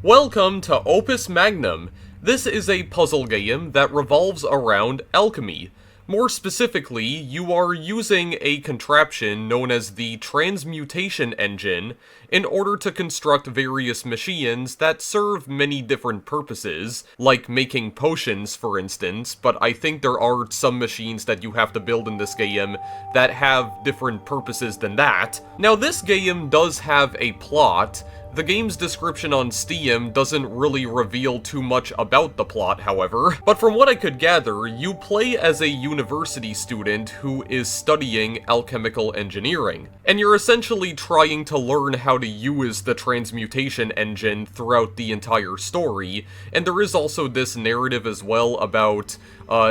Welcome to Opus Magnum. This is a puzzle game that revolves around alchemy. More specifically, you are using a contraption known as the transmutation engine in order to construct various machines that serve many different purposes, like making potions, for instance, but I think there are some machines that you have to build in this game that have different purposes than that. Now, this game does have a plot. The game's description on Steam doesn't really reveal too much about the plot, however, but from what I could gather, you play as a university student who is studying alchemical engineering, and you're essentially trying to learn how to use the transmutation engine throughout the entire story, and there is also this narrative as well about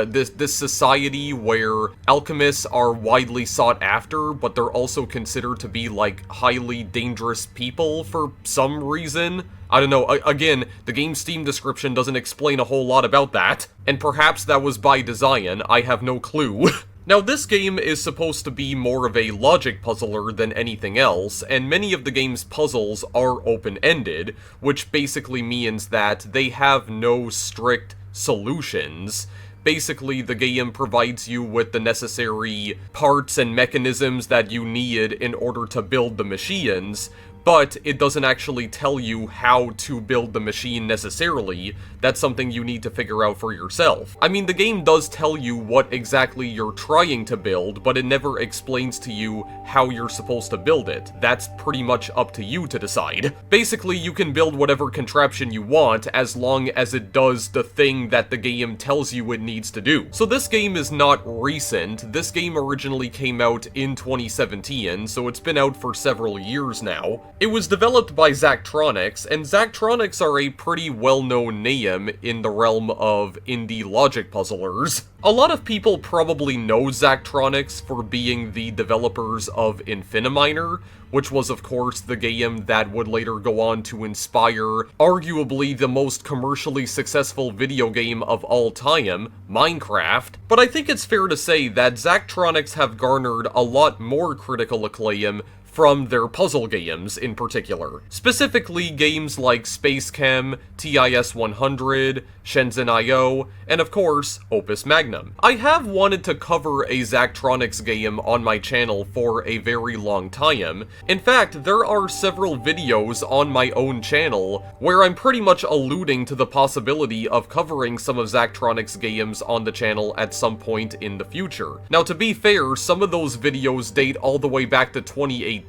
this society where alchemists are widely sought after, but they're also considered to be, like, highly dangerous people for some reason. I don't know, again, the game's Steam description doesn't explain a whole lot about that, and perhaps that was by design, I have no clue. Now, this game is supposed to be more of a logic puzzler than anything else, and many of the game's puzzles are open-ended, which basically means that they have no strict solutions. Basically, the game provides you with the necessary parts and mechanisms that you need in order to build the machines, but it doesn't actually tell you how to build the machine necessarily. That's something you need to figure out for yourself. I mean, the game does tell you what exactly you're trying to build, but it never explains to you how you're supposed to build it. That's pretty much up to you to decide. Basically, you can build whatever contraption you want as long as it does the thing that the game tells you it needs to do. So this game is not recent. This game originally came out in 2017, so it's been out for several years now. It was developed by Zachtronics, and Zachtronics are a pretty well-known name in the realm of indie logic puzzlers. A lot of people probably know Zachtronics for being the developers of Infiniminer, which was of course the game that would later go on to inspire arguably the most commercially successful video game of all time, Minecraft. But I think it's fair to say that Zachtronics have garnered a lot more critical acclaim from their puzzle games in particular. Specifically, games like Space Chem, TIS 100, Shenzhen IO, and of course, Opus Magnum. I have wanted to cover a Zachtronics game on my channel for a very long time. In fact, there are several videos on my own channel where I'm pretty much alluding to the possibility of covering some of Zachtronics games on the channel at some point in the future. Now, to be fair, some of those videos date all the way back to 2018,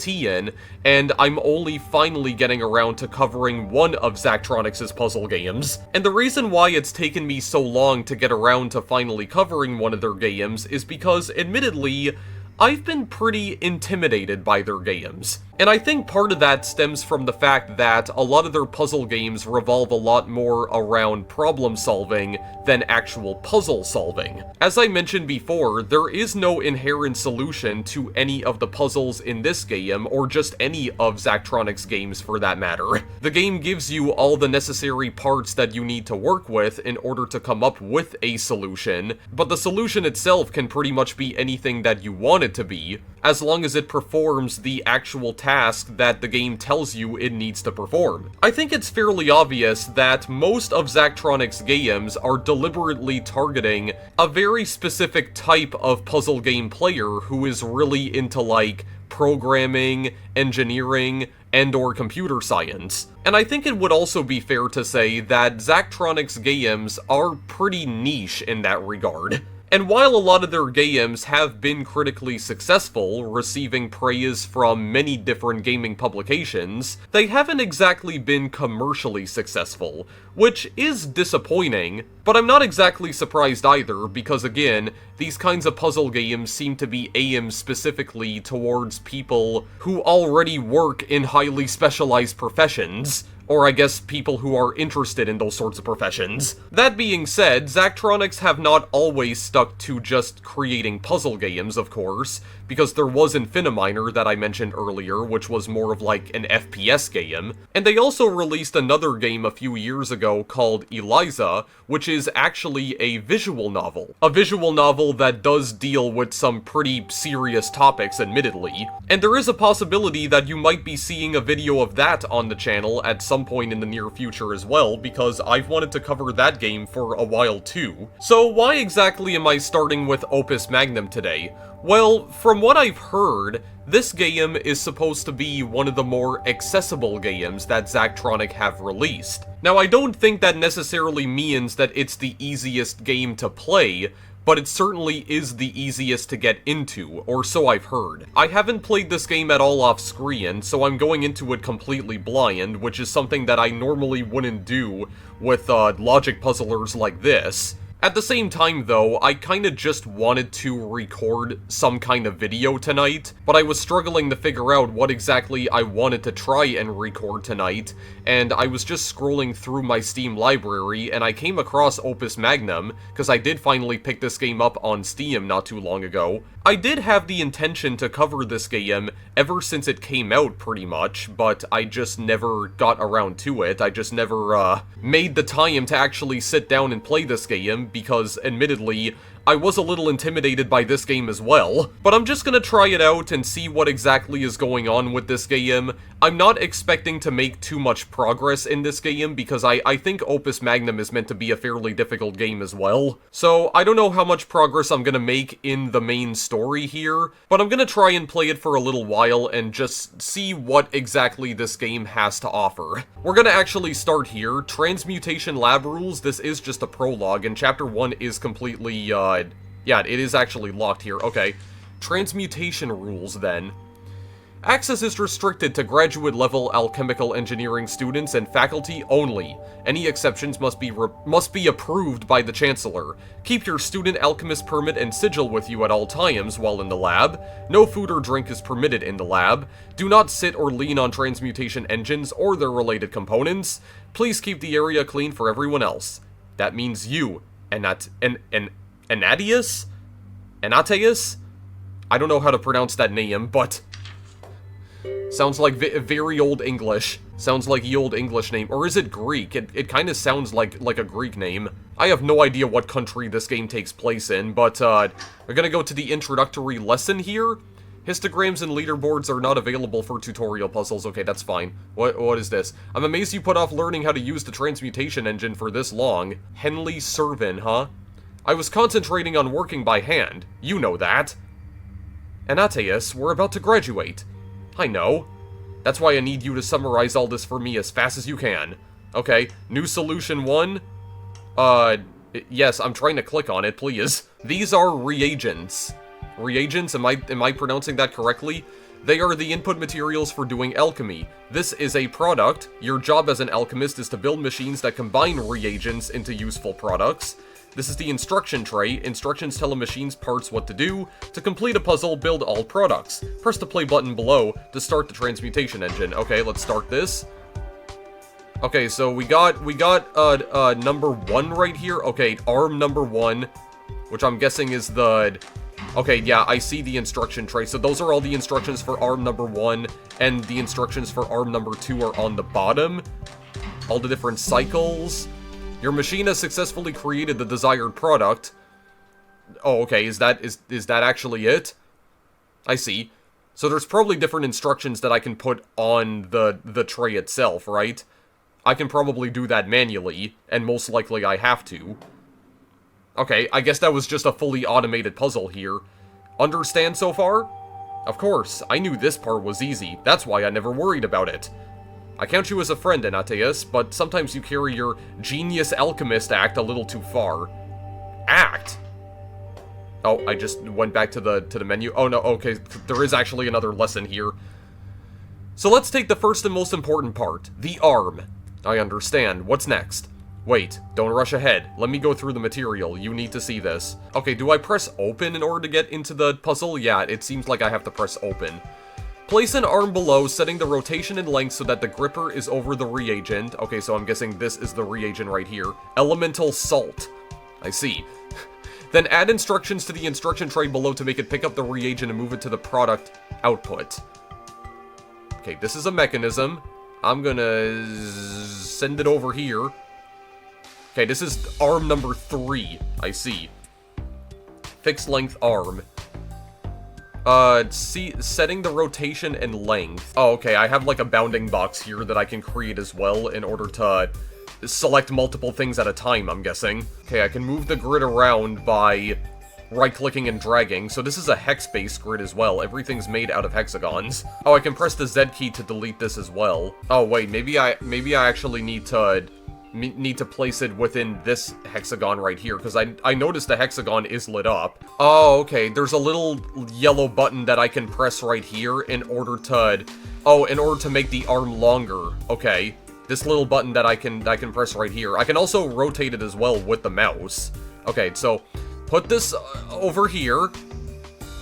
and I'm only finally getting around to covering one of Zachtronics' puzzle games. And the reason why it's taken me so long to get around to finally covering one of their games is because, admittedly, I've been pretty intimidated by their games. And I think part of that stems from the fact that a lot of their puzzle games revolve a lot more around problem solving than actual puzzle solving. As I mentioned before, there is no inherent solution to any of the puzzles in this game, or just any of Zachtronics games for that matter. The game gives you all the necessary parts that you need to work with in order to come up with a solution, but the solution itself can pretty much be anything that you want it to be, as long as it performs the actual task that the game tells you it needs to perform. I think it's fairly obvious that most of Zachtronics games are deliberately targeting a very specific type of puzzle game player who is really into, like, programming, engineering, and/or computer science. And I think it would also be fair to say that Zachtronics games are pretty niche in that regard. And while a lot of their games have been critically successful, receiving praise from many different gaming publications, they haven't exactly been commercially successful, which is disappointing, but I'm not exactly surprised either, because again, these kinds of puzzle games seem to be aimed specifically towards people who already work in highly specialized professions. Or I guess people who are interested in those sorts of professions. That being said, Zachtronics have not always stuck to just creating puzzle games, of course. because there was Infiniminer that I mentioned earlier, which was more of like an FPS game, and they also released another game a few years ago called Eliza, which is actually a visual novel. A visual novel that does deal with some pretty serious topics, admittedly, and there is a possibility that you might be seeing a video of that on the channel at some point in the near future as well, because I've wanted to cover that game for a while too. So why exactly am I starting with Opus Magnum today? Well, from what I've heard, this game is supposed to be one of the more accessible games that Zachtronics have released. Now, I don't think that necessarily means that it's the easiest game to play, but it certainly is the easiest to get into, or so I've heard. I haven't played this game at all off screen, so I'm going into it completely blind, which is something that I normally wouldn't do with logic puzzlers like this. At the same time, though, I kinda just wanted to record some kind of video tonight, but I was struggling to figure out what exactly I wanted to try and record tonight, and I was just scrolling through my Steam library, and I came across Opus Magnum, because I did finally pick this game up on Steam not too long ago. I did have the intention to cover this game ever since it came out, pretty much, but I just never got around to it. I just never, made the time to actually sit down and play this game, because, admittedly, I was a little intimidated by this game as well. But I'm just gonna try it out and see what exactly is going on with this game. I'm not expecting to make too much progress in this game, because I think Opus Magnum is meant to be a fairly difficult game as well. So, I don't know how much progress I'm gonna make in the main story here, but I'm gonna try and play it for a little while and just see what exactly this game has to offer. We're gonna actually start here. Transmutation Lab Rules, this is just a prologue, and Chapter 1 is completely, yeah, it is actually locked here. Okay. Transmutation rules, then. Access is restricted to graduate-level alchemical engineering students and faculty only. Any exceptions must be approved by the Chancellor. Keep your student alchemist permit and sigil with you at all times while in the lab. No food or drink is permitted in the lab. Do not sit or lean on transmutation engines or their related components. Please keep the area clean for everyone else. That means you, Anatius? Anateus? I don't know how to pronounce that name, but sounds like very old English. Sounds like the old English name. Or is it Greek? It kind of sounds like a Greek name. I have no idea what country this game takes place in, but we're gonna go to the introductory lesson here. Histograms and leaderboards are not available for tutorial puzzles. Okay, that's fine. What is this? I'm amazed you put off learning how to use the transmutation engine for this long. Henley Servin, huh? I was concentrating on working by hand. You know that. Anatius, we're about to graduate. I know. That's why I need you to summarize all this for me as fast as you can. Okay, new solution 1. Yes, I'm trying to click on it, please. These are reagents. Reagents, am I pronouncing that correctly? They are the input materials for doing alchemy. This is a product. Your job as an alchemist is to build machines that combine reagents into useful products. This is the instruction tray. Instructions tell a machine's parts what to do. To complete a puzzle, build all products. Press the play button below to start the transmutation engine. Okay, let's start this. Okay, so we got number 1 right here. Okay, arm number 1, which I'm guessing is the... Okay, yeah, I see the instruction tray. So those are all the instructions for arm number 1, and the instructions for arm number 2 are on the bottom. All the different cycles. Your machine has successfully created the desired product. Oh, okay, is that actually it? I see. So there's probably different instructions that I can put on the tray itself, right? I can probably do that manually, and most likely I have to. Okay, I guess that was just a fully automated puzzle here. Understand so far? Of course, I knew this part was easy. That's why I never worried about it. I count you as a friend, Anatius, but sometimes you carry your genius alchemist act a little too far. Act? Oh, I just went back to the menu. Oh no, okay, there is actually another lesson here. So let's take the first and most important part, the arm. I understand. What's next? Wait, don't rush ahead. Let me go through the material. You need to see this. Okay, do I press open in order to get into the puzzle? Yeah, it seems like I have to press open. Place an arm below, setting the rotation and length so that the gripper is over the reagent. Okay, so I'm guessing this is the reagent right here. Elemental salt. I see. Then add instructions to the instruction tray below to make it pick up the reagent and move it to the product output. Okay, this is a mechanism. I'm gonna send it over here. Okay, this is arm number 3. I see. Fixed length arm. Setting the rotation and length. Oh, okay, I have like a bounding box here that I can create as well in order to select multiple things at a time, I'm guessing. Okay, I can move the grid around by right-clicking and dragging. So this is a hex-based grid as well. Everything's made out of hexagons. Oh, I can press the Z key to delete this as well. Oh, wait, maybe I actually need to place it within this hexagon right here, because I noticed the hexagon is lit up. Oh, okay, there's a little yellow button that I can press right here in order to make the arm longer. Okay, this little button that I can press right here. I can also rotate it as well with the mouse. Okay, so put this over here,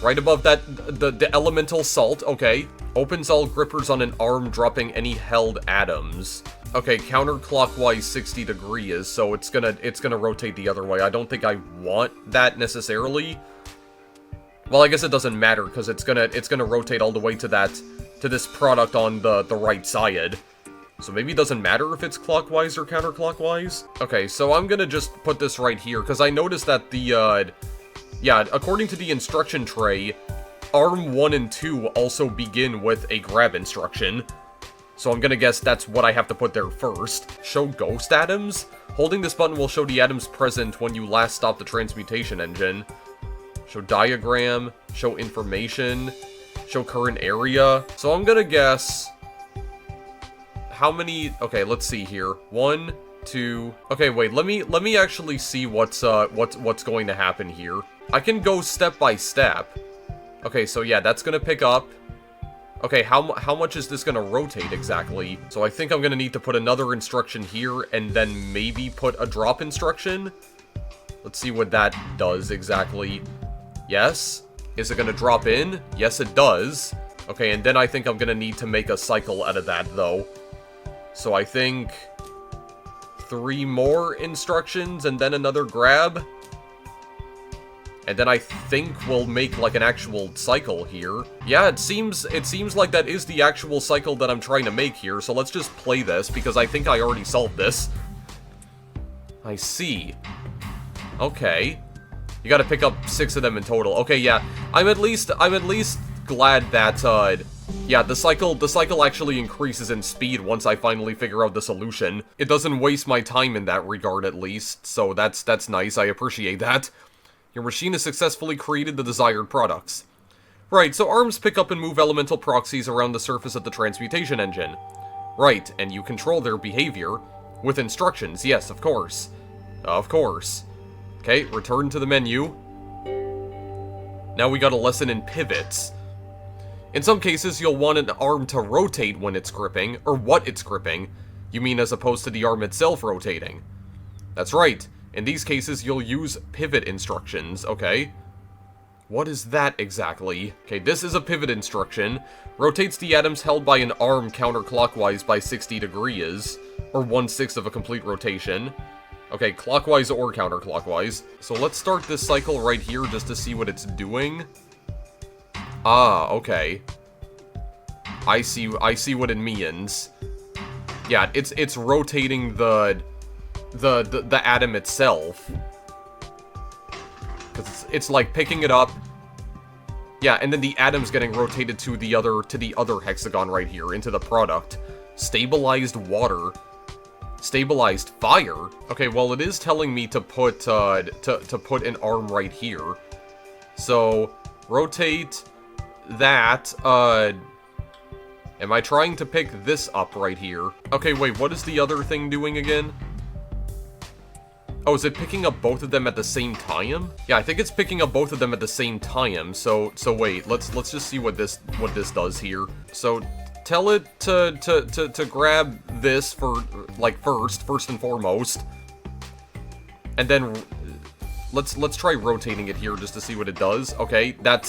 right above that, the elemental salt. Okay, opens all grippers on an arm, dropping any held atoms. Okay, counterclockwise 60 degrees, so it's gonna rotate the other way. I don't think I want that necessarily. Well, I guess it doesn't matter, because it's gonna rotate all the way to this product on the right side. So maybe it doesn't matter if it's clockwise or counterclockwise. Okay, so I'm gonna just put this right here, because I noticed that yeah, according to the instruction tray, arm 1 and 2 also begin with a grab instruction. So I'm gonna guess that's what I have to put there first. Show ghost atoms? Holding this button will show the atoms present when you last stop the transmutation engine. Show diagram, show information, show current area. So I'm gonna guess how many... Okay, let's see here. 1, 2... Okay, wait, let me actually see what's going to happen here. I can go step by step. Okay, so yeah, that's gonna pick up. Okay, how much is this gonna rotate exactly? So I think I'm gonna need to put another instruction here, and then maybe put a drop instruction? Let's see what that does exactly. Yes? Is it gonna drop in? Yes, it does. Okay, and then I think I'm gonna need to make a cycle out of that, though. So I think 3 more instructions, and then another grab? And then I think we'll make, like, an actual cycle here. Yeah, it seems like that is the actual cycle that I'm trying to make here, so let's just play this, because I think I already solved this. I see. Okay. You gotta pick up 6 of them in total. Okay, yeah. I'm at least glad that, yeah, the cycle actually increases in speed once I finally figure out the solution. It doesn't waste my time in that regard, at least, so that's nice. I appreciate that. Your machine has successfully created the desired products. Right, so arms pick up and move elemental proxies around the surface of the transmutation engine. Right, and you control their behavior with instructions. Yes, of course. Of course. Okay, return to the menu. Now we got a lesson in pivots. In some cases, you'll want an arm to rotate when it's gripping, or what it's gripping. You mean as opposed to the arm itself rotating. That's right. In these cases, you'll use pivot instructions, okay? What is that exactly? Okay, this is a pivot instruction. Rotates the atoms held by an arm counterclockwise by 60 degrees, or 1/6 of a complete rotation. Okay, clockwise or counterclockwise. So let's start this cycle right here just to see what it's doing. Ah, okay. I see what it means. Yeah, it's rotating the atom itself. Cause it's like picking it up. Yeah, and then the atom's getting rotated to the other hexagon right here, into the product. Stabilized water. Stabilized fire. Okay, well it is telling me to put an arm right here. So rotate that. Am I trying to pick this up right here? Okay, wait, what is the other thing doing again? Oh, is it picking up both of them at the same time? Yeah, I think it's picking up both of them at the same time. So wait, let's just see what this does here. So tell it to grab this for like first and foremost. And then let's try rotating it here just to see what it does. Okay, that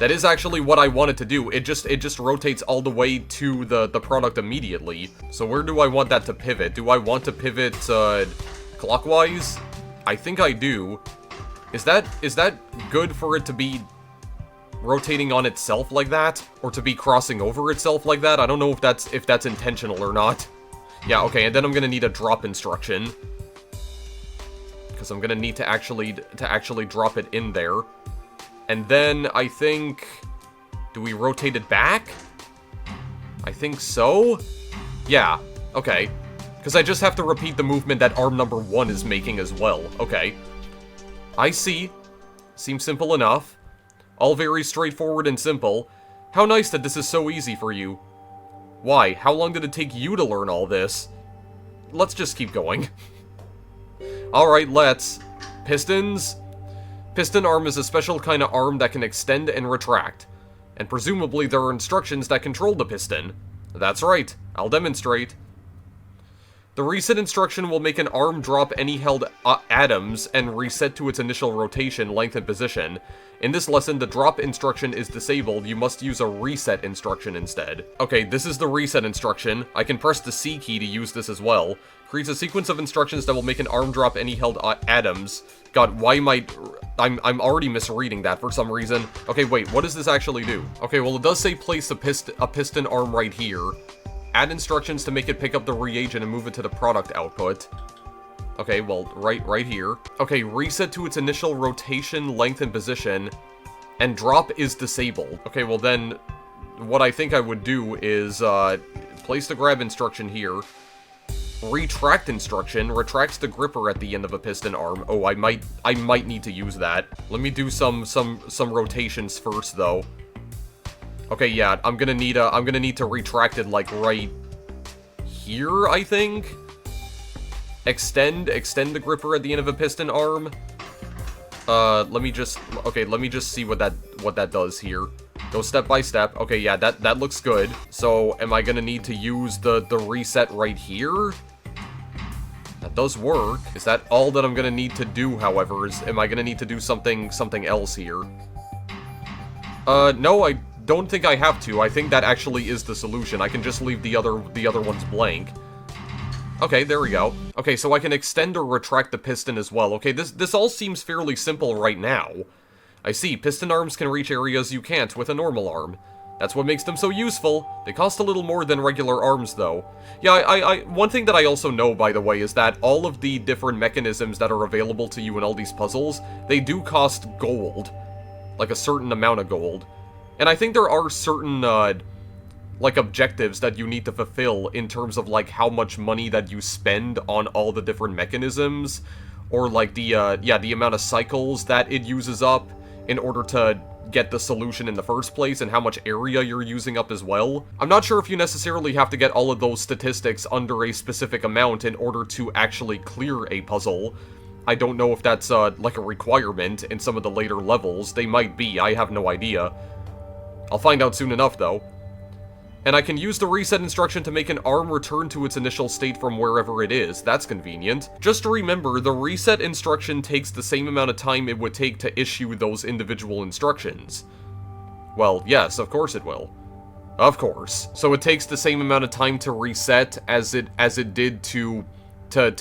is actually what I wanted to do. It just rotates all the way to the product immediately. So where do I want that to pivot? Do I want to pivot clockwise? I think I do. Is that good for it to be rotating on itself like that? Or to be crossing over itself like that? I don't know if that's intentional or not. Yeah, okay, and then I'm gonna need a drop instruction. Because I'm gonna need to actually drop it in there. And then I think... Do we rotate it back? I think so? Yeah, okay. Because I just have to repeat the movement that arm number 1 is making as well. Okay. I see. Seems simple enough. All very straightforward and simple. How nice that this is so easy for you. Why? How long did it take you to learn all this? Let's just keep going. Alright, let's. Pistons. Piston arm is a special kind of arm that can extend and retract. And presumably there are instructions that control the piston. That's right. I'll demonstrate. The reset instruction will make an arm drop any held atoms and reset to its initial rotation, length, and position. In this lesson, the drop instruction is disabled. You must use a reset instruction instead. Okay, this is the reset instruction. I can press the C key to use this as well. Creates a sequence of instructions that will make an arm drop any held atoms. God, why am I'm already misreading that for some reason. Okay, wait, what does this actually do? Okay, well, it does say place a piston arm right here. Add instructions to make it pick up the reagent and move it to the product output. Okay, well, right here. Okay, reset to its initial rotation, length, and position. And drop is disabled. Okay, well then, what I think I would do is, place the grab instruction here. Retract instruction retracts the gripper at the end of a piston arm. Oh, I might need to use that. Let me do some rotations first, though. Okay, yeah, I'm gonna need to retract it, like, right here, I think? Extend the gripper at the end of a piston arm. Let me just see what that does here. Go step by step. Okay, yeah, that looks good. So, am I gonna need to use the reset right here? That does work. Is that all that I'm gonna need to do, however? Am I gonna need to do something else here? No, I don't think I have to. I think that actually is the solution. I can just leave the other ones blank. Okay, there we go. Okay, so I can extend or retract the piston as well. Okay, this all seems fairly simple right now. I see, piston arms can reach areas you can't with a normal arm. That's what makes them so useful. They cost a little more than regular arms, though. Yeah, one thing that I also know, by the way, is that all of the different mechanisms that are available to you in all these puzzles, they do cost gold. Like a certain amount of gold. And I think there are certain, like, objectives that you need to fulfill in terms of, like, how much money that you spend on all the different mechanisms. Or, like, the amount of cycles that it uses up in order to get the solution in the first place, and how much area you're using up as well. I'm not sure if you necessarily have to get all of those statistics under a specific amount in order to actually clear a puzzle. I don't know if that's, like, a requirement in some of the later levels. They might be, I have no idea. I'll find out soon enough, though. And I can use the reset instruction to make an arm return to its initial state from wherever it is. That's convenient. Just to remember, the reset instruction takes the same amount of time it would take to issue those individual instructions. Well, yes, of course it will. Of course. So it takes the same amount of time to reset as it did to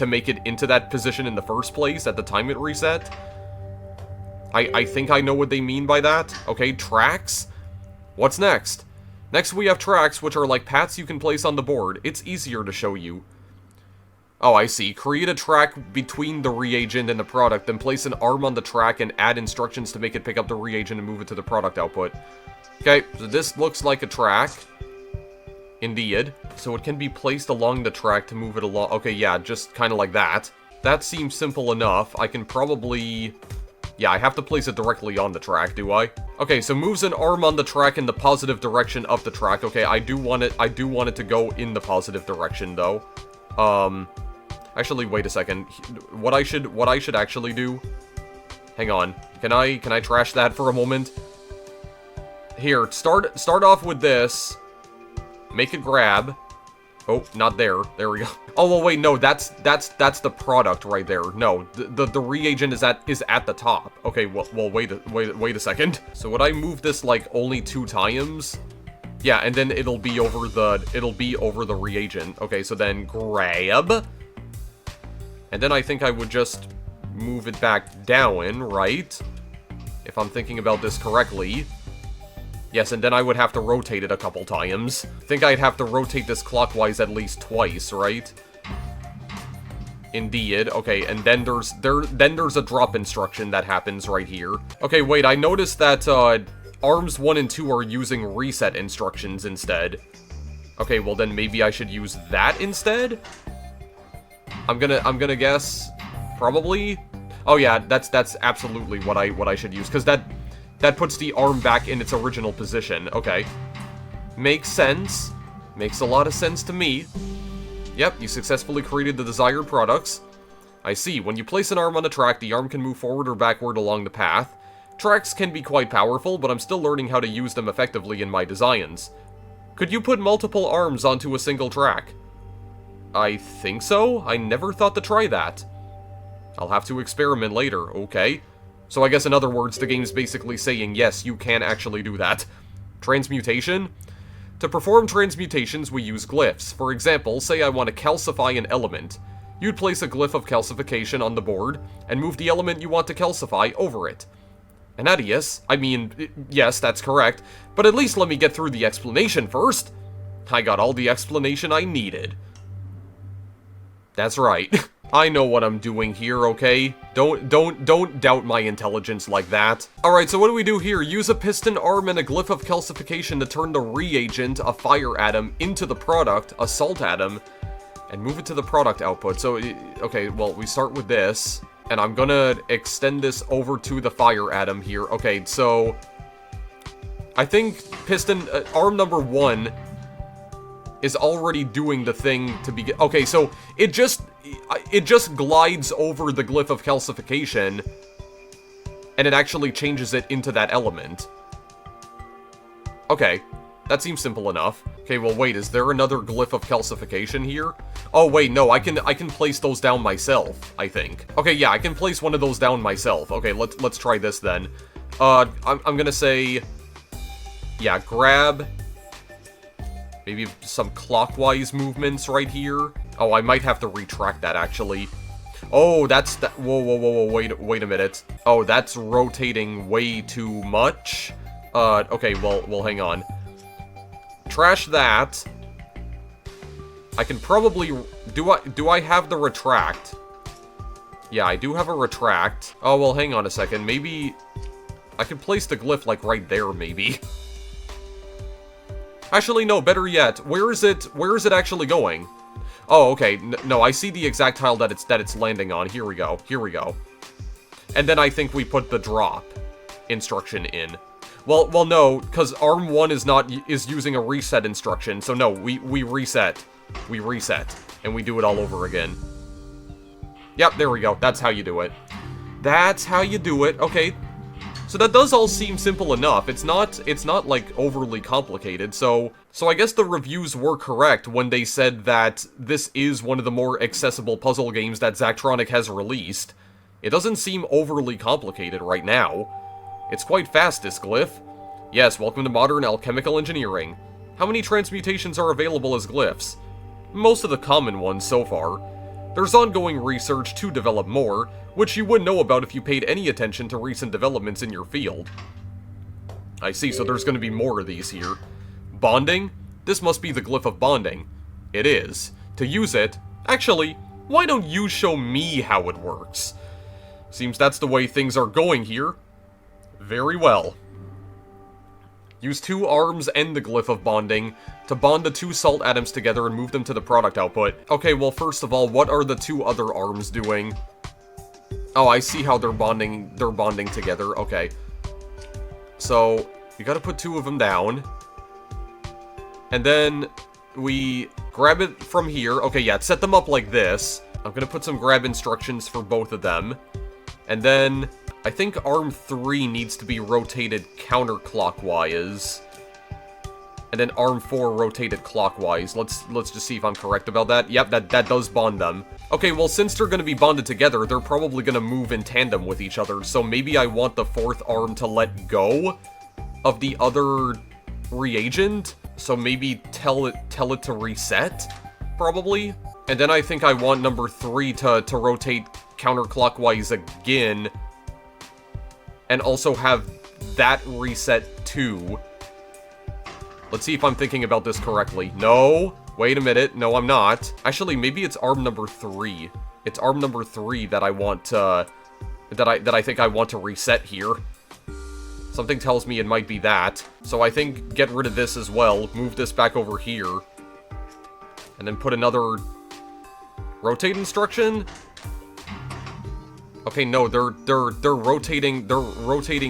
make it into that position in the first place at the time it reset. I think I know what they mean by that. Okay, tracks. What's next? Next we have tracks, which are like paths you can place on the board. It's easier to show you. Oh, I see. Create a track between the reagent and the product, then place an arm on the track and add instructions to make it pick up the reagent and move it to the product output. Okay, so this looks like a track. Indeed. So it can be placed along the track to move it along. Okay, yeah, just kind of like that. That seems simple enough. I can probably... Yeah, I have to place it directly on the track, do I? Okay, so moves an arm on the track in the positive direction of the track. Okay, I do want it to go in the positive direction, though. Actually, wait a second. What I should actually do... Hang on. Can I trash that for a moment? Here, start off with this. Make it grab. Oh, not there. There we go. Oh, well, wait, no, that's the product right there. No, the reagent is at the top. Okay, well, wait a second. So would I move this like only 2 times? Yeah, and then it'll be over the reagent. Okay, so then grab. And then I think I would just move it back down, right? If I'm thinking about this correctly. Yes, and then I would have to rotate it a couple times. I think I'd have to rotate this clockwise at least twice, right? Indeed. Okay, and then there's a drop instruction that happens right here. Okay, wait, I noticed that arms 1 and 2 are using reset instructions instead. Okay, well then maybe I should use that instead? I'm gonna guess probably. Oh yeah, that's absolutely what I should use, because that puts the arm back in its original position. Okay. Makes sense. Makes a lot of sense to me. Yep, you successfully created the desired products. I see. When you place an arm on a track, the arm can move forward or backward along the path. Tracks can be quite powerful, but I'm still learning how to use them effectively in my designs. Could you put multiple arms onto a single track? I think so. I never thought to try that. I'll have to experiment later, okay? So I guess in other words, the game's basically saying, yes, you can actually do that. Transmutation? To perform transmutations, we use glyphs. For example, say I want to calcify an element. You'd place a glyph of calcification on the board, and move the element you want to calcify over it. Anadius, I mean, yes, that's correct, but at least let me get through the explanation first. I got all the explanation I needed. That's right. I know what I'm doing here, okay? Don't doubt my intelligence like that. Alright, so what do we do here? Use a piston arm and a glyph of calcification to turn the reagent, a fire atom, into the product, a salt atom, and move it to the product output. So, okay, well, we start with this, and I'm gonna extend this over to the fire atom here. Okay, so I think piston, arm number 1 is already doing the thing to begin. Okay, so it just glides over the glyph of calcification, and it actually changes it into that element. Okay, that seems simple enough. Okay, well wait, is there another glyph of calcification here? Oh wait, no, I can place those down myself, I think. Okay, yeah, I can place one of those down myself. Okay, let's try this then. I'm gonna say, yeah, grab maybe some clockwise movements right here. Oh, I might have to retract that, actually. Oh, that's that. Whoa, wait a minute. Oh, that's rotating way too much. Okay, well, hang on. Trash that. I can probably, do I have the retract? Yeah, I do have a retract. Oh, well, hang on a second. Maybe I could place the glyph, like, right there, maybe. Actually, no, better yet, where is it actually going? Oh, okay, no, I see the exact tile that it's landing on. Here we go. And then I think we put the drop instruction in. Well, no, because arm 1 is using a reset instruction, so no, we reset. We reset, and we do it all over again. Yep, there we go. That's how you do it. That's how you do it. Okay. So that does all seem simple enough. It's not like overly complicated. So I guess the reviews were correct when they said that this is one of the more accessible puzzle games that Zachtronics has released. It doesn't seem overly complicated right now. It's quite fast, this glyph. Yes, welcome to modern alchemical engineering. How many transmutations are available as glyphs? Most of the common ones so far. There's ongoing research to develop more, which you wouldn't know about if you paid any attention to recent developments in your field. I see, so there's going to be more of these here. Bonding? This must be the glyph of bonding. It is. To use it, actually, why don't you show me how it works? Seems that's the way things are going here. Very well. Use 2 arms and the glyph of bonding to bond the 2 salt atoms together and move them to the product output. Okay, well, first of all, what are the 2 other arms doing? Oh, I see how they're bonding together. Okay. So, you gotta put 2 of them down. And then we grab it from here. Okay, yeah, set them up like this. I'm gonna put some grab instructions for both of them. And then I think arm 3 needs to be rotated counterclockwise. And then arm 4 rotated clockwise. Let's just see if I'm correct about that. Yep, that does bond them. Okay, well, since they're going to be bonded together, they're probably going to move in tandem with each other. So maybe I want the 4th arm to let go of the other reagent. So maybe tell it to reset, probably. And then I think I want number 3 to rotate counterclockwise again, and also have that reset too. Let's see if I'm thinking about this correctly. No, wait a minute. No, I'm not. Actually, maybe it's arm number 3. It's arm number 3 that I want to... that I think I want to reset here. Something tells me it might be that. So I think get rid of this as well. Move this back over here. And then put another... rotate instruction? Okay, no, they're rotating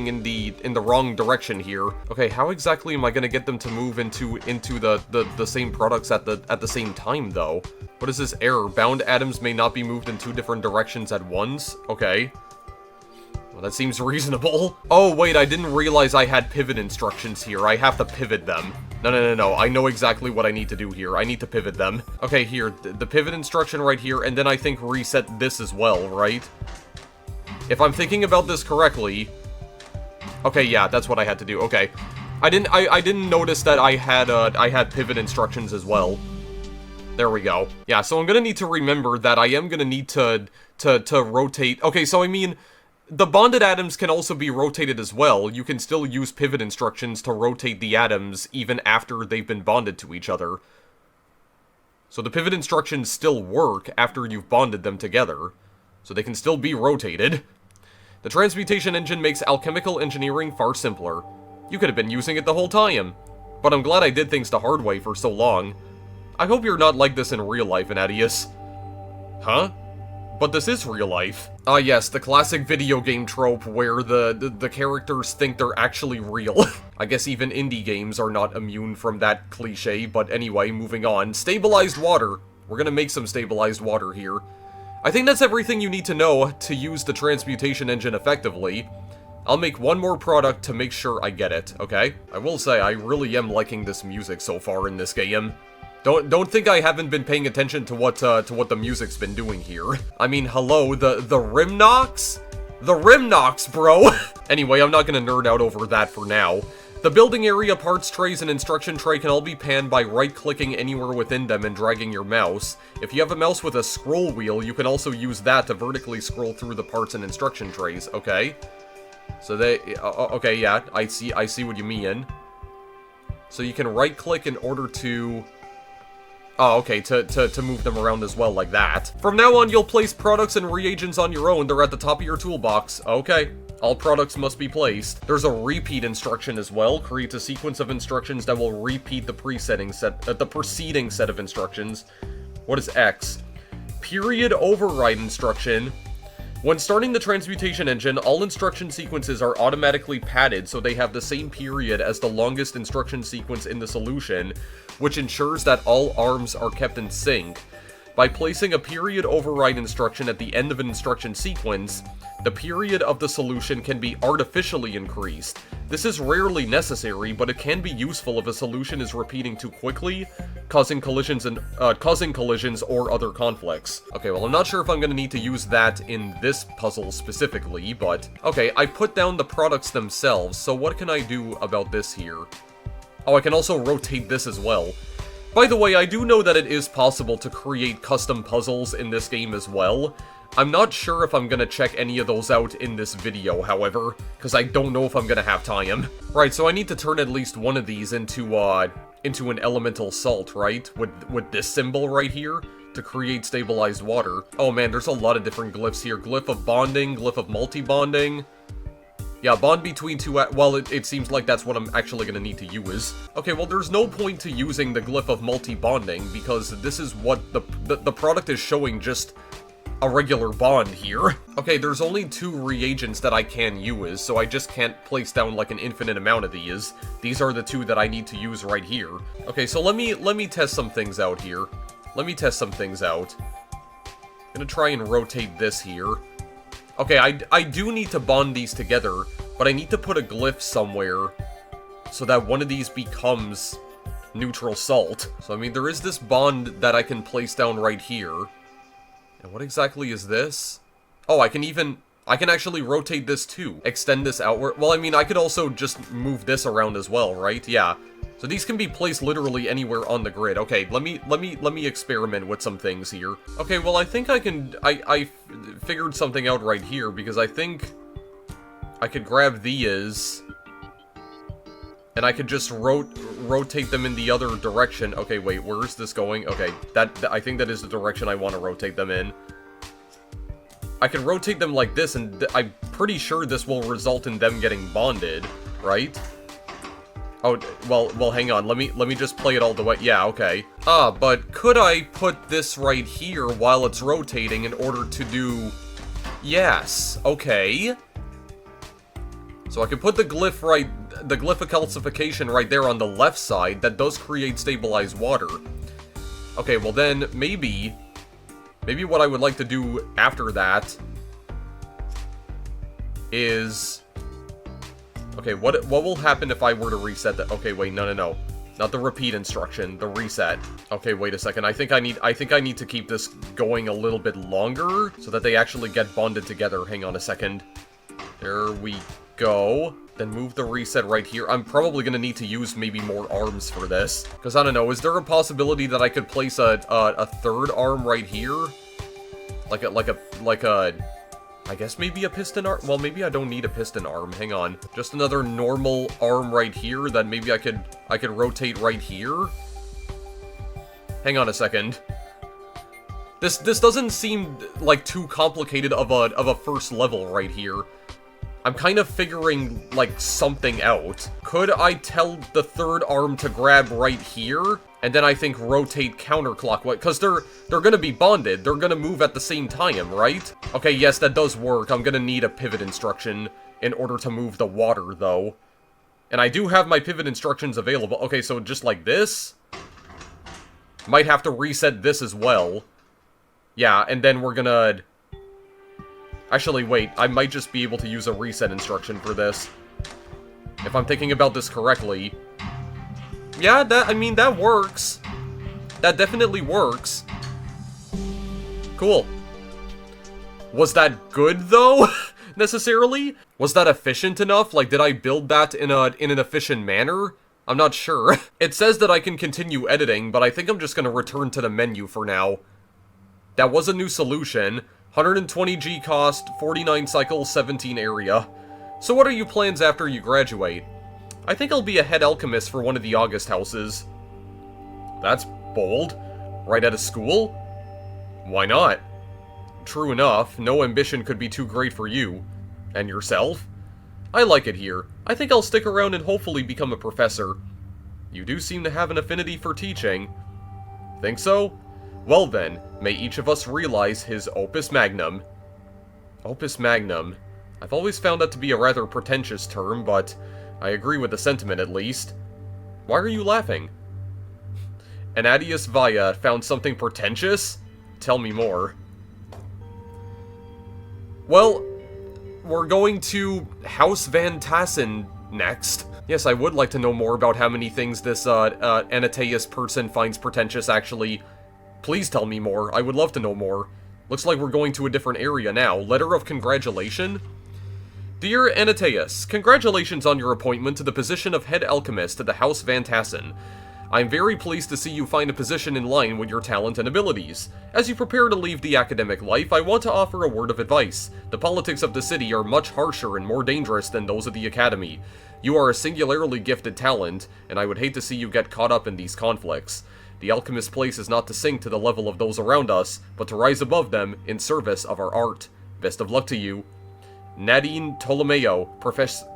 in the wrong direction here. Okay, how exactly am I gonna get them to move into the same products at the same time though? What is this error? Bound atoms may not be moved in 2 different directions at once? Okay. Well, that seems reasonable. Oh, wait, I didn't realize I had pivot instructions here. I have to pivot them. No. I know exactly what I need to do here. I need to pivot them. Okay, here, the pivot instruction right here, and then I think reset this as well, right? If I'm thinking about this correctly... Okay, yeah, that's what I had to do. Okay. I didn't notice that I had pivot instructions as well. There we go. Yeah, so I'm gonna need to remember that I am gonna need to rotate... Okay, so I mean... The bonded atoms can also be rotated as well. You can still use pivot instructions to rotate the atoms even after they've been bonded to each other. So the pivot instructions still work after you've bonded them together. So they can still be rotated. The transmutation engine makes alchemical engineering far simpler. You could have been using it the whole time. But I'm glad I did things the hard way for so long. I hope you're not like this in real life, Anadius. Huh? But this is real life. Ah yes, the classic video game trope where the characters think they're actually real. I guess even indie games are not immune from that cliche, but anyway, moving on. Stabilized water. We're gonna make some stabilized water here. I think that's everything you need to know to use the transmutation engine effectively. I'll make one more product to make sure I get it, okay? I will say, I really am liking this music so far in this game. Don't think I haven't been paying attention to what the music's been doing here. I mean, hello, the Rimnox? The Rimnox, bro! Anyway, I'm not gonna nerd out over that for now. The building area, parts trays, and instruction tray can all be panned by right-clicking anywhere within them and dragging your mouse. If you have a mouse with a scroll wheel, you can also use that to vertically scroll through the parts and instruction trays, okay? So okay, yeah, I see what you mean. So you can right-click in order to... Oh, okay, to move them around as well, like that. From now on, you'll place products and reagents on your own. They're at the top of your toolbox. Okay. All products must be placed. There's a repeat instruction as well. Creates a sequence of instructions that will repeat the preceding set of instructions. What is X? Period override instruction. When starting the transmutation engine, all instruction sequences are automatically padded so they have the same period as the longest instruction sequence in the solution, which ensures that all arms are kept in sync. By placing a period override instruction at the end of an instruction sequence, the period of the solution can be artificially increased. This is rarely necessary, but it can be useful if a solution is repeating too quickly, causing collisions or other conflicts. Okay, well, I'm not sure if I'm gonna need to use that in this puzzle specifically, but... Okay, I put down the products themselves, so what can I do about this here? Oh, I can also rotate this as well. By the way, I do know that it is possible to create custom puzzles in this game as well. I'm not sure if I'm gonna check any of those out in this video, however, because I don't know if I'm gonna have time. Right, so I need to turn at least one of these into an elemental salt, right? With this symbol right here, to create stabilized water. Oh man, there's a lot of different glyphs here. Glyph of bonding, glyph of multi-bonding. Yeah, bond between two... Well, it seems like that's what I'm actually gonna need to use. Okay, well, there's no point to using the glyph of multi-bonding, because this is what the product is showing, just a regular bond here. Okay, there's only 2 reagents that I can use, so I just can't place down, like, an infinite amount of these. These are the 2 that I need to use right here. Okay, so let me test some things out here. I'm gonna try and rotate this here. Okay, I do need to bond these together, but I need to put a glyph somewhere so that one of these becomes neutral salt. So, I mean, there is this bond that I can place down right here. And what exactly is this? Oh, I can actually rotate this too. Extend this outward. Well, I mean, I could also just move this around as well, right? Yeah. So these can be placed literally anywhere on the grid. Okay, let me experiment with some things here. Okay, well, I think I figured something out right here, because I think I could grab these, and I could just rotate them in the other direction. Okay, wait, where is this going? Okay, I think that is the direction I want to rotate them in. I can rotate them like this, and I'm pretty sure this will result in them getting bonded, right? Oh, well, hang on. Let me just play it all the way. Yeah, okay. But could I put this right here while it's rotating in order to do... Yes, okay. So I can put the glyph of calcification right there on the left side. That does create stabilized water. Okay, well then, maybe what I would like to do after that is... Okay, what will happen if I were to reset that? Okay, wait, no. Not the repeat instruction, the reset. Okay, wait a second. I think I need to keep this going a little bit longer so that they actually get bonded together. Hang on a second. There we go. Then move the reset right here. I'm probably gonna need to use maybe more arms for this. Because I don't know, is there a possibility that I could place a third arm right here? Like a I guess maybe a piston arm? Well, maybe I don't need a piston arm. Hang on. Just another normal arm right here that maybe I could rotate right here? Hang on a second. This doesn't seem like too complicated of a first level right here. I'm kind of figuring, like, something out. Could I tell the third arm to grab right here? And then I think rotate counterclockwise, because they're gonna be bonded. They're gonna move at the same time, right? Okay, yes, that does work. I'm gonna need a pivot instruction in order to move the water, though. And I do have my pivot instructions available. Okay, so just like this. Might have to reset this as well. Yeah, and then we're gonna... Actually, wait, I might just be able to use a reset instruction for this. If I'm thinking about this correctly. Yeah, that works. That definitely works. Cool. Was that good, though? Necessarily? Was that efficient enough? Like, did I build that in an efficient manner? I'm not sure. It says that I can continue editing, but I think I'm just gonna return to the menu for now. That was a new solution. 120 G cost, 49 cycles, 17 area. So what are your plans after you graduate? I think I'll be a head alchemist for one of the August houses. That's bold. Right out of school? Why not? True enough, no ambition could be too great for you. And yourself? I like it here. I think I'll stick around and hopefully become a professor. You do seem to have an affinity for teaching. Think so? Well then, may each of us realize his Opus Magnum. Opus Magnum. I've always found that to be a rather pretentious term, but I agree with the sentiment at least. Why are you laughing? Anadius Vaya found something pretentious? Tell me more. Well, we're going to House Van Tassen next. Yes, I would like to know more about how many things this Anataeus person finds pretentious, actually. Please tell me more. I would love to know more. Looks like we're going to a different area now. Letter of congratulation? Dear Anataeus, congratulations on your appointment to the position of head alchemist at the House Van Tassen. I am very pleased to see you find a position in line with your talent and abilities. As you prepare to leave the academic life, I want to offer a word of advice. The politics of the city are much harsher and more dangerous than those of the academy. You are a singularly gifted talent, and I would hate to see you get caught up in these conflicts. The alchemist's place is not to sink to the level of those around us, but to rise above them in service of our art. Best of luck to you. Nadine Ptolomeo,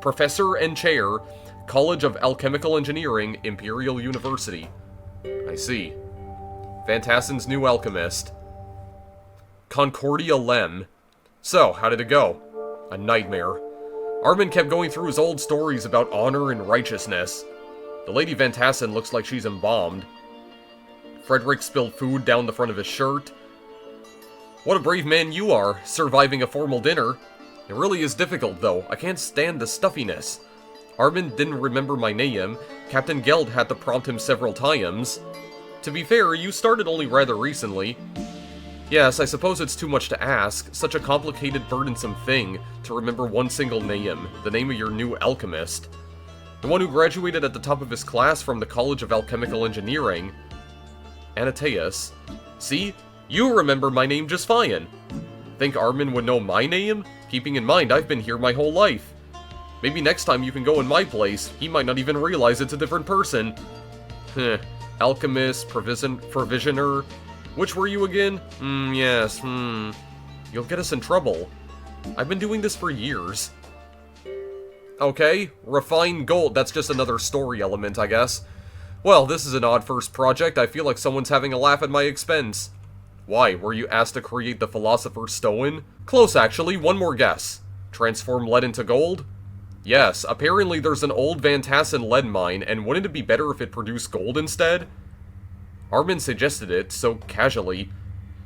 Professor and Chair, College of Alchemical Engineering, Imperial University. I see. Van Tassen's new alchemist. Concordia Lem. So, how did it go? A nightmare. Armin kept going through his old stories about honor and righteousness. The Lady Van Tassen looks like she's embalmed. Frederick spilled food down the front of his shirt. What a brave man you are, surviving a formal dinner. It really is difficult, though. I can't stand the stuffiness. Armin didn't remember my name. Captain Geld had to prompt him several times. To be fair, you started only rather recently. Yes, I suppose it's too much to ask. Such a complicated, burdensome thing to remember one single name, the name of your new alchemist. The one who graduated at the top of his class from the College of Alchemical Engineering. Anataeus. See? You remember my name just fine. Think Armin would know my name? Keeping in mind I've been here my whole life. Maybe next time you can go in my place, he might not even realize it's a different person. Heh. Alchemist, provisioner. Which were you again? Yes, You'll get us in trouble. I've been doing this for years. Okay, refine gold. That's just another story element, I guess. Well, this is an odd first project. I feel like someone's having a laugh at my expense. Why? Were you asked to create the Philosopher's Stone? Close, actually. One more guess. Transform lead into gold? Yes, apparently there's an old Van Tassen lead mine, and wouldn't it be better if it produced gold instead? Armin suggested it, so casually.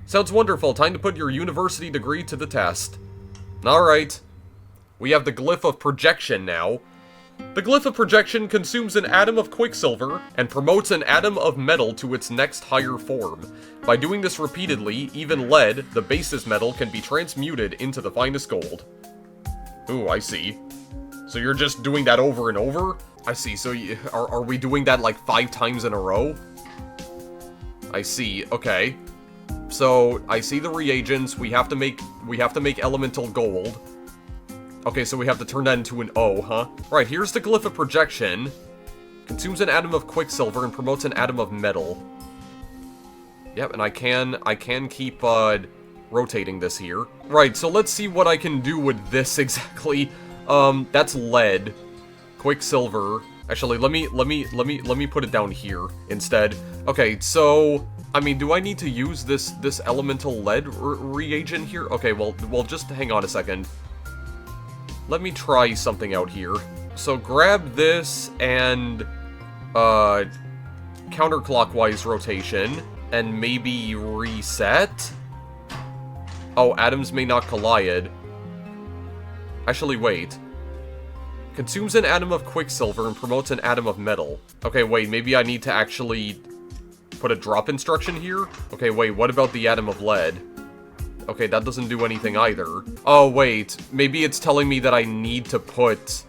Sounds wonderful. Time to put your university degree to the test. Alright. We have the Glyph of Projection now. The Glyph of Projection consumes an atom of quicksilver and promotes an atom of metal to its next higher form. By doing this repeatedly, even lead, the basest metal, can be transmuted into the finest gold. Ooh, I see. So you're just doing that over and over? I see, so are we doing that like 5 times in a row? I see, okay. So, I see the reagents, we have to make elemental gold. Okay, so we have to turn that into an O, huh? Right, here's the Glyph of Projection. Consumes an atom of quicksilver and promotes an atom of metal. Yep, and I can keep, rotating this here. Right, so let's see what I can do with this exactly. That's lead. Quicksilver. Actually, let me put it down here instead. Okay, so, I mean, do I need to use this elemental lead reagent here? Okay, well, just hang on a second. Let me try something out here. So grab this and, counterclockwise rotation, and maybe reset? Oh, atoms may not collide. Actually, wait. Consumes an atom of quicksilver and promotes an atom of metal. Okay, wait, maybe I need to actually put a drop instruction here? Okay, wait, what about the atom of lead? Okay, that doesn't do anything either. Oh, wait. Maybe it's telling me that I need to put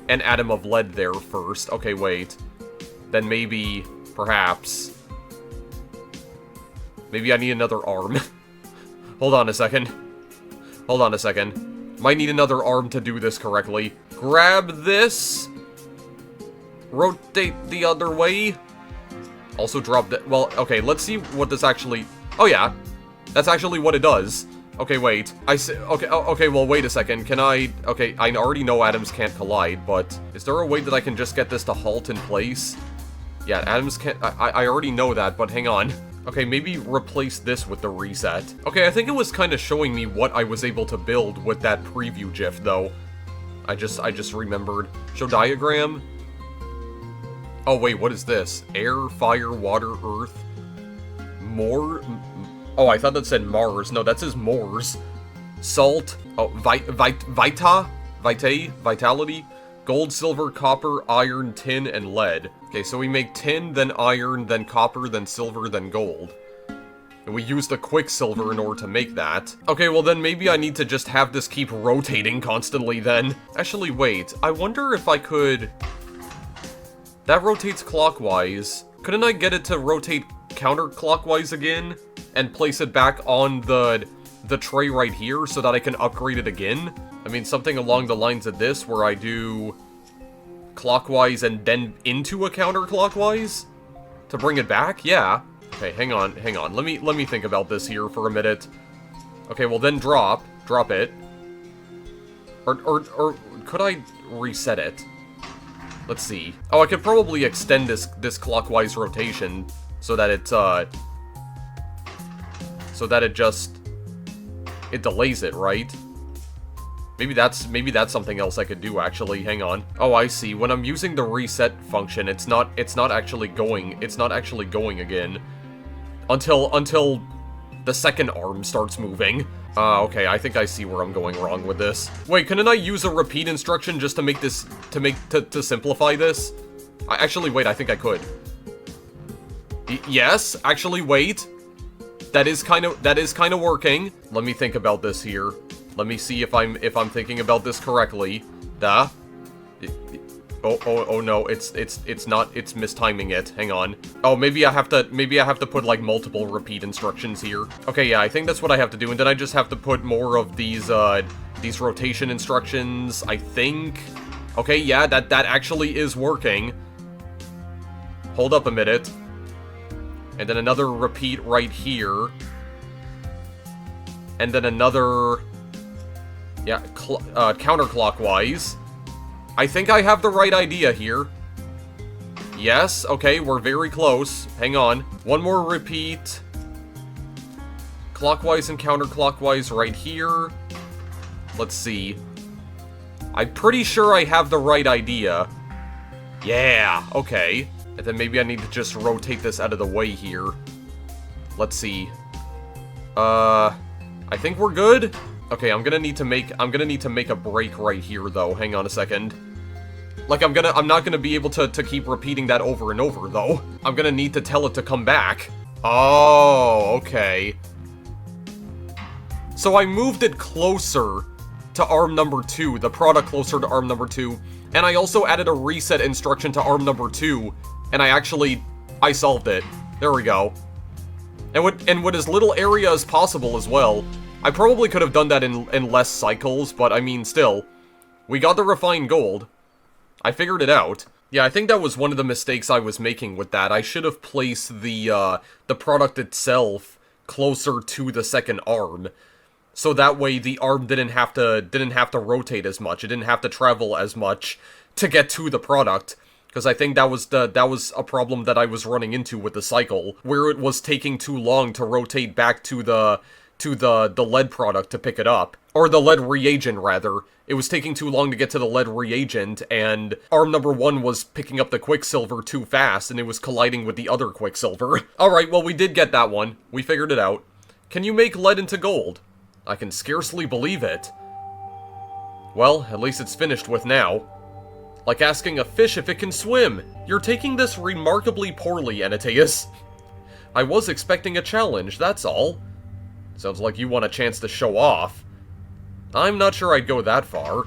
an atom of lead there first. Okay, wait. Then maybe, perhaps... Maybe I need another arm. Hold on a second. Hold on a second. Might need another arm to do this correctly. Grab this. Rotate the other way. Also drop that. Well, okay, let's see what this actually... Oh, yeah. That's actually what it does. Okay, wait. Okay, well, wait a second. Can I... Okay, I already know atoms can't collide, but... Is there a way that I can just get this to halt in place? Yeah, atoms can't... I already know that, but hang on. Okay, maybe replace this with the reset. Okay, I think it was kind of showing me what I was able to build with that preview GIF, though. I just remembered. Show diagram. Oh, wait, what is this? Air, fire, water, earth. More... Oh, I thought that said Mars. No, that says Mors. Salt. Oh, vitality. Gold, silver, copper, iron, tin, and lead. Okay, so we make tin, then iron, then copper, then silver, then gold. And we use the quicksilver in order to make that. Okay, well then maybe I need to just have this keep rotating constantly then. Actually, wait. I wonder if I could... That rotates clockwise. Couldn't I get it to rotate counterclockwise again? And place it back on the tray right here so that I can upgrade it again? I mean, something along the lines of this, where I do clockwise and then into a counterclockwise? To bring it back? Yeah. Okay, hang on. Let me think about this here for a minute. Okay, well then drop it. Or could I reset it? Let's see. Oh, I could probably extend this clockwise rotation so that it it delays it, right? Maybe that's something else I could do, actually. Hang on. Oh, I see. When I'm using the reset function, it's not actually going again until the second arm starts moving. Okay, I think I see where I'm going wrong with this. Wait, couldn't I use a repeat instruction just to make this to simplify this? Actually, wait, I think I could. Yes, actually, wait. That is kind of working. Let me think about this here. Let me see if I'm thinking about this correctly. Oh no, it's not, it's mistiming it. Hang on. Oh, maybe I have to put, like, multiple repeat instructions here. Okay, yeah, I think that's what I have to do, and then I just have to put more of these rotation instructions, I think. Okay, yeah, that actually is working. Hold up a minute. And then another repeat right here. And then another... yeah, counterclockwise. I think I have the right idea here. Yes, okay, we're very close. Hang on. One more repeat. Clockwise and counterclockwise right here. Let's see. I'm pretty sure I have the right idea. Yeah, okay. And then maybe I need to just rotate this out of the way here. Let's see. I think we're good. Okay, I'm gonna need to make a break right here though. Hang on a second. Like, I'm not gonna be able to keep repeating that over and over though. I'm gonna need to tell it to come back. Oh, okay. So I moved it closer to arm number 2, the product closer to arm number 2, and I also added a reset instruction to arm number 2, and I solved it. There we go. And with as little area as possible as well. I probably could have done that in less cycles, but I mean, still. We got the refined gold. I figured it out. Yeah, I think that was one of the mistakes I was making with that. I should have placed the product itself closer to the second arm. So that way the arm didn't have to rotate as much. It didn't have to travel as much to get to the product. Because I think that was a problem that I was running into with the cycle, where it was taking too long to rotate back to the lead product to pick it up. Or the lead reagent, rather. It was taking too long to get to the lead reagent, and arm number 1 was picking up the quicksilver too fast, and it was colliding with the other quicksilver. Alright, well, we did get that one. We figured it out. Can you make lead into gold? I can scarcely believe it. Well, at least it's finished with now. Like asking a fish if it can swim. You're taking this remarkably poorly, Anataeus. I was expecting a challenge, that's all. Sounds like you want a chance to show off. I'm not sure I'd go that far.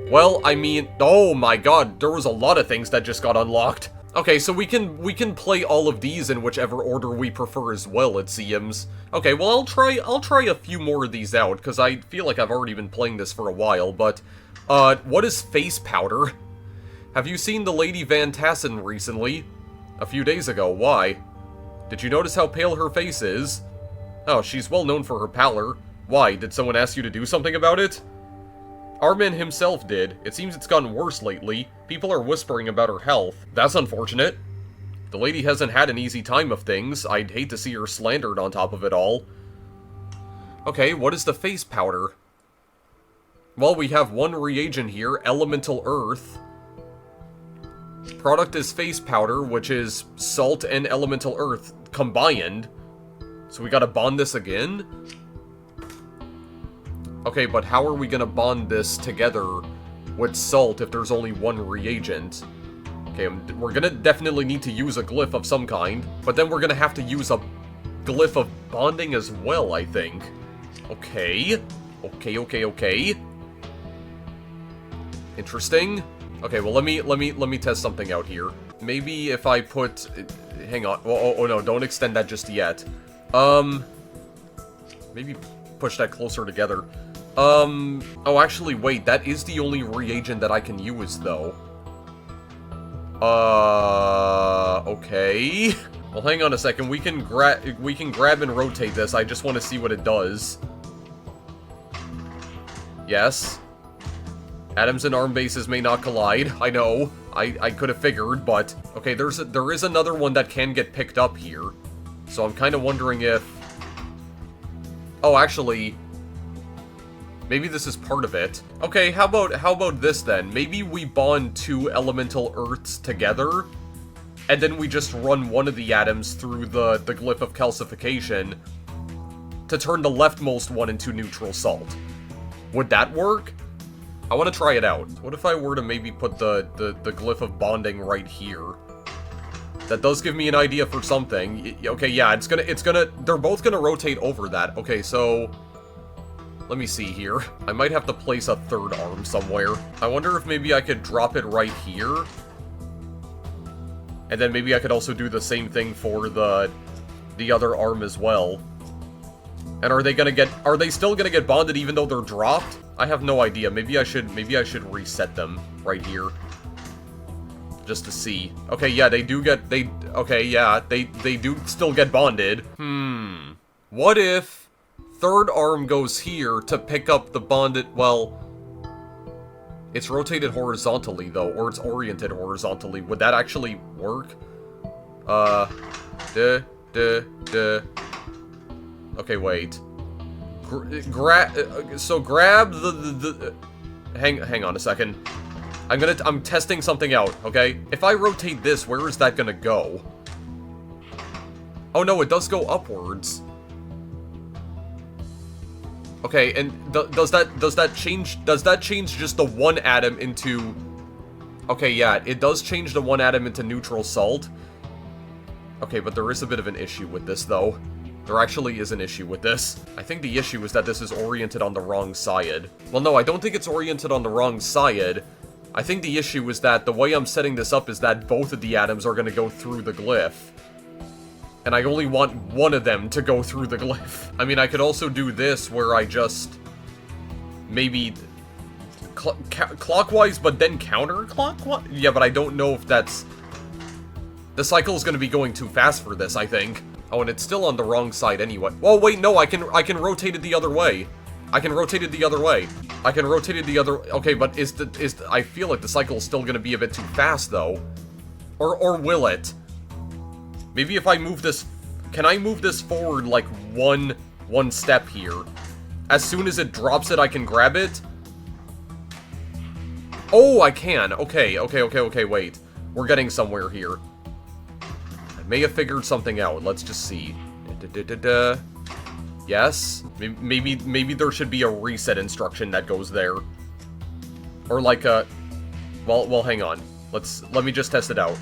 Well, I mean, oh my god, there was a lot of things that just got unlocked. Okay, so we can play all of these in whichever order we prefer as well, it seems. Okay, well, I'll try a few more of these out, because I feel like I've already been playing this for a while, but... what is face powder? Have you seen the Lady Van Tassen recently? A few days ago, why? Did you notice how pale her face is? Oh, she's well known for her pallor. Why, did someone ask you to do something about it? Armin himself did. It seems it's gotten worse lately. People are whispering about her health. That's unfortunate. The lady hasn't had an easy time of things. I'd hate to see her slandered on top of it all. Okay, what is the face powder? Well, we have one reagent here, elemental earth. Product is face powder, which is salt and elemental earth combined. So we gotta bond this again? Okay, but how are we gonna bond this together with salt if there's only one reagent? Okay, we're gonna definitely need to use a glyph of some kind, but then we're gonna have to use a glyph of bonding as well, I think. Okay. Okay. Interesting. Okay, well, let me test something out here. Maybe if I put... Hang on. Oh, no, don't extend that just yet. Maybe push that closer together. Oh, actually, wait, that is the only reagent that I can use, though. Okay. Well, hang on a second. We can grab and rotate this. I just want to see what it does. Yes. Atoms and arm bases may not collide. I know. I could have figured, but... Okay, there is another one that can get picked up here. So I'm kind of wondering if... Oh, actually... Maybe this is part of it. Okay, how about this then? Maybe we bond two elemental earths together, and then we just run one of the atoms through the glyph of calcification to turn the leftmost one into neutral salt. Would that work? I want to try it out. What if I were to maybe put the glyph of bonding right here? That does give me an idea for something. Okay, yeah, they're both gonna rotate over that. Okay, so... Let me see here. I might have to place a third arm somewhere. I wonder if maybe I could drop it right here. And then maybe I could also do the same thing for the other arm as well. And are they still gonna get bonded even though they're dropped? I have no idea. Maybe I should reset them right here. Just to see. Okay, yeah, they do still get bonded. What if third arm goes here to pick up the bonded, well, it's rotated horizontally though, or it's oriented horizontally. Would that actually work? Okay, wait. Grab the hang on a second. I'm testing something out, okay? If I rotate this, where is that gonna go? Oh no, it does go upwards. Okay, and does that change just the one atom into... Okay, yeah, it does change the one atom into neutral salt. Okay, but there is a bit of an issue with this, though. There actually is an issue with this. I think the issue is that this is oriented on the wrong side. Well, no, I don't think it's oriented on the wrong side. I think the issue is that the way I'm setting this up is that both of the atoms are going to go through the glyph. And I only want one of them to go through the glyph. I mean, I could also do this where I just... maybe... clockwise, but then counterclockwise? Yeah, but I don't know if that's... The cycle is going to be going too fast for this, I think. Oh, and it's still on the wrong side anyway. Well, wait, no, I can rotate it the other way. I can rotate it the other way. I can rotate it the other... Okay, but I feel like the cycle is still going to be a bit too fast, though. Or will it? Maybe if I move this... Can I move this forward, like, one step here? As soon as it drops it, I can grab it? Oh, I can. Okay, wait. We're getting somewhere here. I may have figured something out. Let's just see. Yes? Maybe there should be a reset instruction that goes there. Or like a... Well, hang on. Let me just test it out.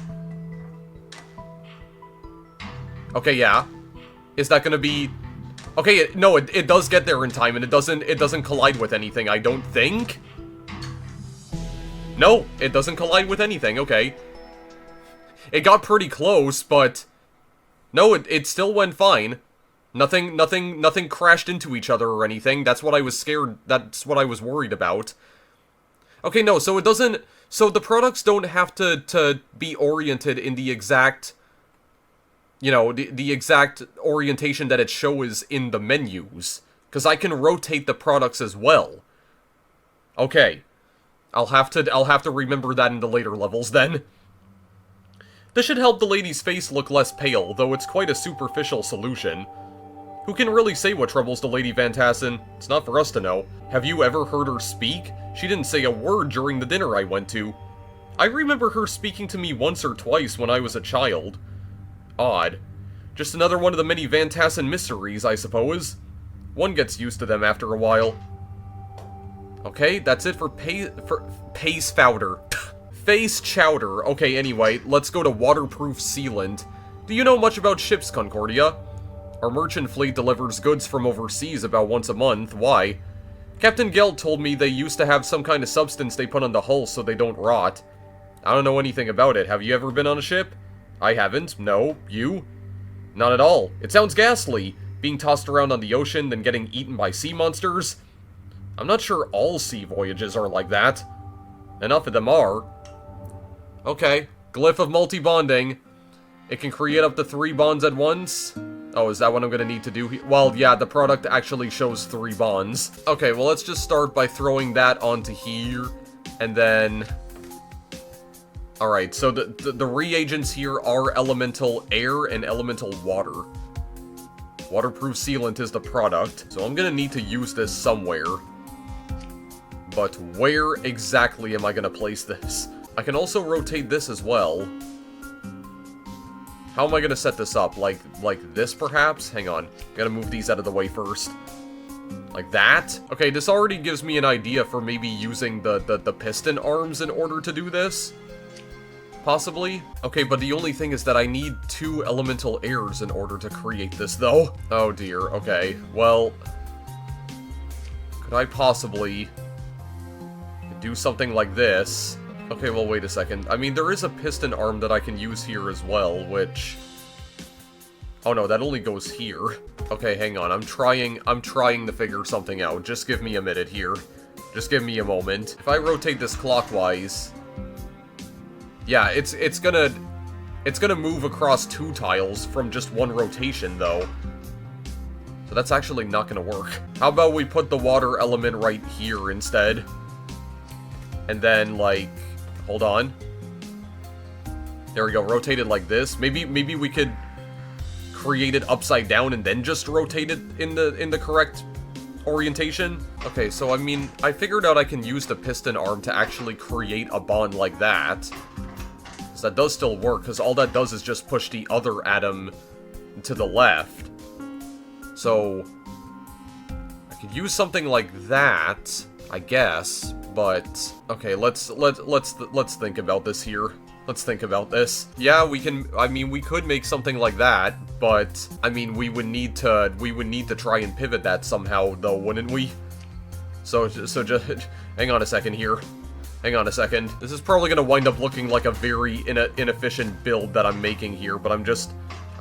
Okay, yeah. Is that gonna be... Okay, no, it does get there in time, and it doesn't collide with anything, I don't think? No, it doesn't collide with anything, okay. It got pretty close, but... No, it still went fine. Nothing crashed into each other or anything. That's what I was worried about. Okay, no, so it doesn't... So the products don't have to be oriented in the exact... You know, the exact orientation that it shows in the menus. Because I can rotate the products as well. Okay. I'll have to remember that in the later levels then. This should help the lady's face look less pale, though it's quite a superficial solution. Who can really say what troubles the Lady Van Tassen? It's not for us to know. Have you ever heard her speak? She didn't say a word during the dinner I went to. I remember her speaking to me once or twice when I was a child. Odd. Just another one of the many Van Tassen mysteries, I suppose. One gets used to them after a while. Okay, that's it for Pace Fowder. Face Chowder. Okay, anyway, let's go to waterproof sealant. Do you know much about ships, Concordia? Our merchant fleet delivers goods from overseas about once a month. Why? Captain Gelt told me they used to have some kind of substance they put on the hull so they don't rot. I don't know anything about it. Have you ever been on a ship? I haven't. No. You? Not at all. It sounds ghastly. Being tossed around on the ocean, then getting eaten by sea monsters. I'm not sure all sea voyages are like that. Enough of them are. Okay. Glyph of multi-bonding. It can create up to 3 bonds at once. Oh, is that what I'm gonna need to do? Well, yeah, the product actually shows 3 bonds. Okay, well, let's just start by throwing that onto here. And then... Alright, so the reagents here are elemental air and elemental water. Waterproof sealant is the product, so I'm gonna need to use this somewhere. But where exactly am I gonna place this? I can also rotate this as well. How am I gonna set this up? Like this, perhaps? Hang on. Gotta move these out of the way first. Like that? Okay, this already gives me an idea for maybe using the piston arms in order to do this. Possibly. Okay, but the only thing is that I need 2 elemental airs in order to create this, though. Oh dear, okay. Well... Could I possibly do something like this? Okay, well, wait a second. I mean, there is a piston arm that I can use here as well, which... Oh no, that only goes here. Okay, hang on. I'm trying to figure something out. Just give me a minute here. Just give me a moment. If I rotate this clockwise... Yeah, it's gonna move across 2 tiles from just 1 rotation, though. So that's actually not gonna work. How about we put the water element right here instead? And then, like... Hold on. There we go, rotate it like this. Maybe we could create it upside down and then just rotate it in the correct orientation. Okay, so I mean, I figured out I can use the piston arm to actually create a bond like that. So that does still work, because all that does is just push the other atom to the left. So I could use something like that, I guess, but okay, let's think about this here. Let's think about this. Yeah, we could make something like that, but I mean, we would need to try and pivot that somehow, though, wouldn't we? So just hang on a second here. Hang on a second. This is probably gonna wind up looking like a very inefficient build that I'm making here, but I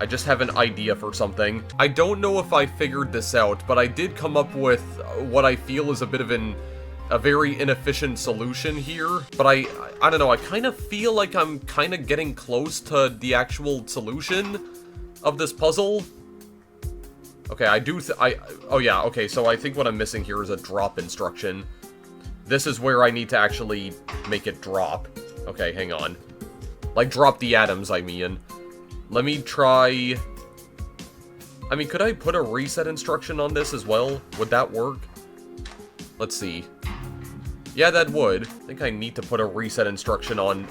just have an idea for something. I don't know if I figured this out, but I did come up with what I feel is a bit of a very inefficient solution here, but I don't know, I kind of feel like I'm kind of getting close to the actual solution of this puzzle. Okay, oh yeah, okay, so I think what I'm missing here is a drop instruction. This is where I need to actually make it drop. Okay, hang on. Like, drop the atoms, I mean. Let me try... I mean, could I put a reset instruction on this as well? Would that work? Let's see. Yeah, that would. I think I need to put a reset instruction on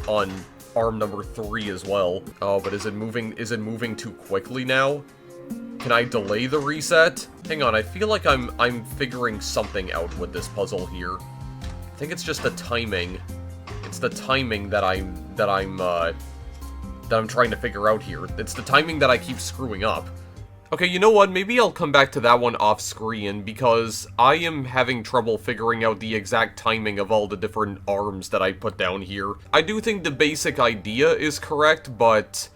arm number 3 as well. Oh, but is it moving too quickly now? Can I delay the reset? Hang on, I feel like I'm figuring something out with this puzzle here. I think it's just the timing. It's the timing that I'm trying to figure out here. It's the timing that I keep screwing up. Okay, you know what? Maybe I'll come back to that one off screen, because I am having trouble figuring out the exact timing of all the different arms that I put down here. I do think the basic idea is correct, but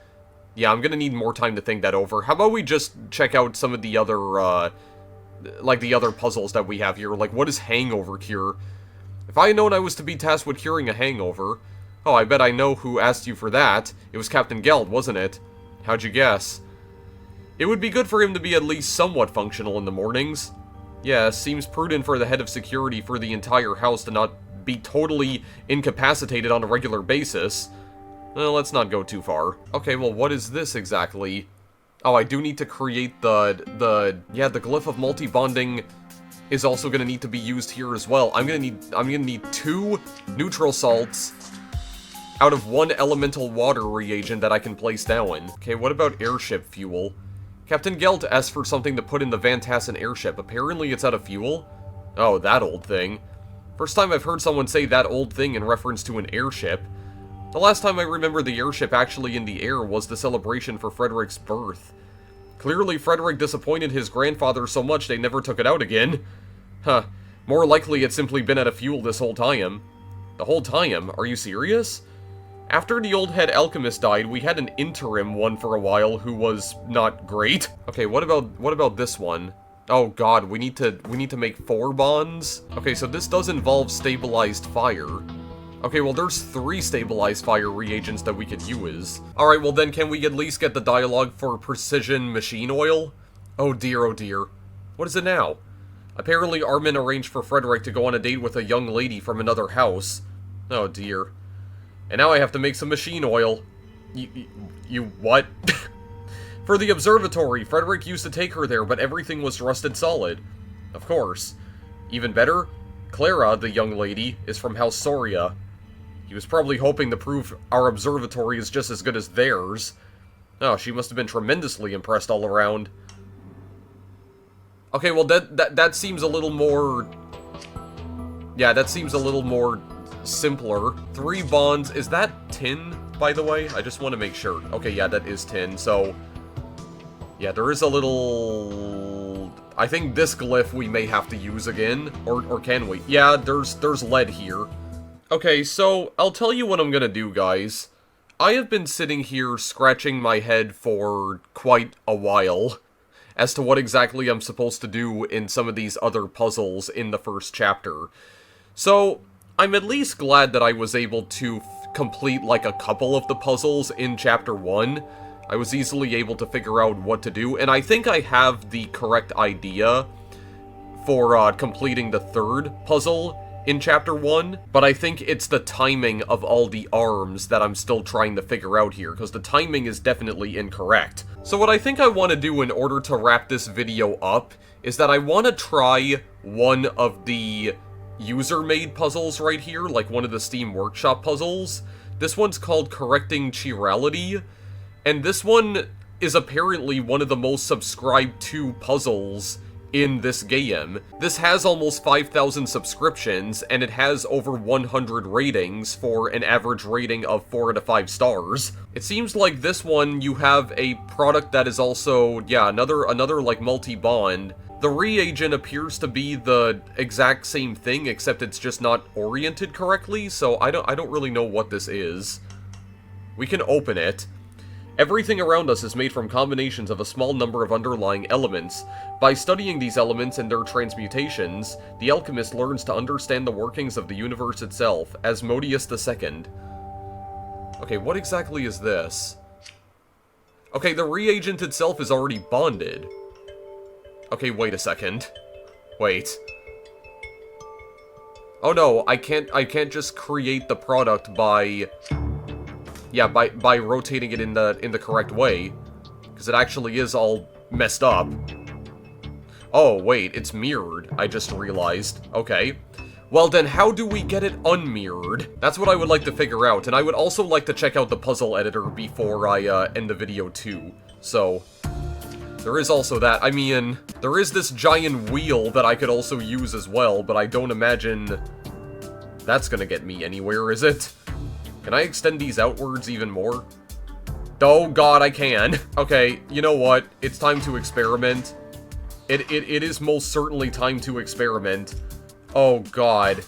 yeah, I'm gonna need more time to think that over. How about we just check out some of the other, like the other puzzles that we have here? Like, what is hangover cure? If I had known I was to be tasked with curing a hangover... Oh, I bet I know who asked you for that. It was Captain Geld, wasn't it? How'd you guess? It would be good for him to be at least somewhat functional in the mornings. Yeah, seems prudent for the head of security for the entire house to not be totally incapacitated on a regular basis. Well, let's not go too far. Okay, well, what is this exactly? Oh, I do need to create the glyph of multi-bonding is also gonna need to be used here as well. I'm gonna need 2 neutral salts out of 1 elemental water reagent that I can place down. Okay, what about airship fuel? Captain Gelt asked for something to put in the Van Tassen airship. Apparently it's out of fuel? Oh, that old thing. First time I've heard someone say that old thing in reference to an airship. The last time I remember the airship actually in the air was the celebration for Frederick's birth. Clearly Frederick disappointed his grandfather so much they never took it out again. Huh. More likely it's simply been out of fuel this whole time. The whole time? Are you serious? After the old head alchemist died, we had an interim one for a while who was not great. Okay, what about this one? Oh god, we need to make 4 bonds? Okay, so this does involve stabilized fire. Okay, well there's 3 stabilized fire reagents that we could use. Alright, well then can we at least get the dialogue for precision machine oil? Oh dear, oh dear. What is it now? Apparently Armin arranged for Frederick to go on a date with a young lady from another house. Oh dear. And now I have to make some machine oil. You what? For the observatory, Frederick used to take her there, but everything was rusted solid. Of course. Even better, Clara, the young lady, is from House Soria. He was probably hoping to prove our observatory is just as good as theirs. Oh, she must have been tremendously impressed all around. Okay, well that seems a little more... Yeah, that seems a little more simpler. 3 bonds. Is that tin, by the way? I just want to make sure. Okay, yeah, that is tin, so... Yeah, there is a little... I think this glyph we may have to use again. Or can we? Yeah, there's lead here. Okay, so I'll tell you what I'm gonna do, guys. I have been sitting here scratching my head for quite a while as to what exactly I'm supposed to do in some of these other puzzles in the first chapter. So, I'm at least glad that I was able to complete like a couple of the puzzles in chapter 1. I was easily able to figure out what to do, and I think I have the correct idea for completing the third puzzle in chapter 1, but I think it's the timing of all the arms that I'm still trying to figure out here, because the timing is definitely incorrect. So what I think I want to do in order to wrap this video up is that I want to try one of the user-made puzzles right here, like one of the Steam Workshop puzzles. This one's called Correcting Chirality, and this one is apparently one of the most subscribed to puzzles in this game. This has almost 5,000 subscriptions, and it has over 100 ratings for an average rating of 4 out of 5 stars. It seems like this one, you have a product that is also, yeah, another like multi-bond. The reagent appears to be the exact same thing, except it's just not oriented correctly, so I don't really know what this is. We can open it. Everything around us is made from combinations of a small number of underlying elements. By studying these elements and their transmutations, the alchemist learns to understand the workings of the universe itself. Asmodeus II. Okay, what exactly is this? Okay, the reagent itself is already bonded. Okay, wait a second. Wait. Oh no, I can't just create the product by... Yeah, by rotating it in the correct way, because it actually is all messed up. Oh, wait, it's mirrored, I just realized. Okay. Well then, how do we get it unmirrored? That's what I would like to figure out, and I would also like to check out the puzzle editor before I end the video too. So, there is also that. I mean, there is this giant wheel that I could also use as well, but I don't imagine that's gonna get me anywhere, is it? Can I extend these outwards even more? Oh god, I can. Okay, you know what? It's time to experiment. It is most certainly time to experiment. Oh god.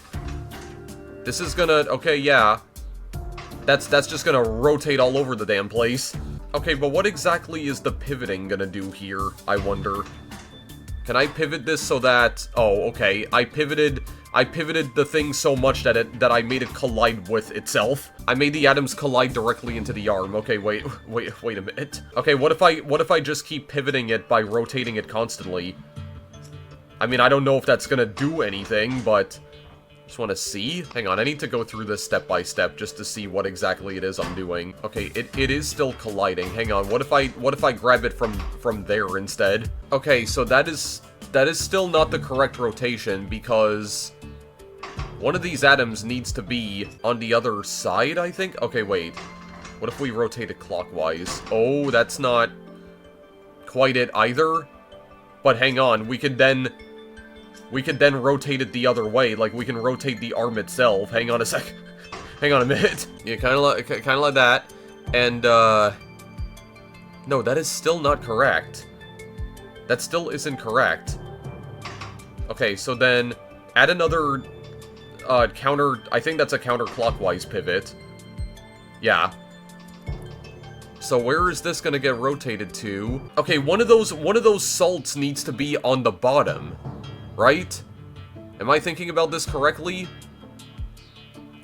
This is gonna... Okay, yeah. That's just gonna rotate all over the damn place. Okay, but what exactly is the pivoting gonna do here, I wonder? Can I pivot this so that... Oh, okay. I pivoted the thing so much that I made it collide with itself. I made the atoms collide directly into the arm. Okay, wait a minute. Okay, what if I just keep pivoting it by rotating it constantly? I mean, I don't know if that's gonna do anything, but just want to see. Hang on, I need to go through this step by step just to see what exactly it is I'm doing. Okay, it is still colliding. Hang on, what if I grab it from there instead? Okay, so that is still not the correct rotation, because one of these atoms needs to be on the other side, I think? Okay, wait. What if we rotate it clockwise? Oh, that's not quite it either. But hang on, we could then rotate it the other way. Like, we can rotate the arm itself. Hang on a sec. Hang on a minute. Yeah, kind of like that. And, no, that is still not correct. That still isn't correct. Okay, so then add another counter... I think that's a counterclockwise pivot. Yeah. So where is this gonna get rotated to? Okay, one of those salts needs to be on the bottom, right? Am I thinking about this correctly?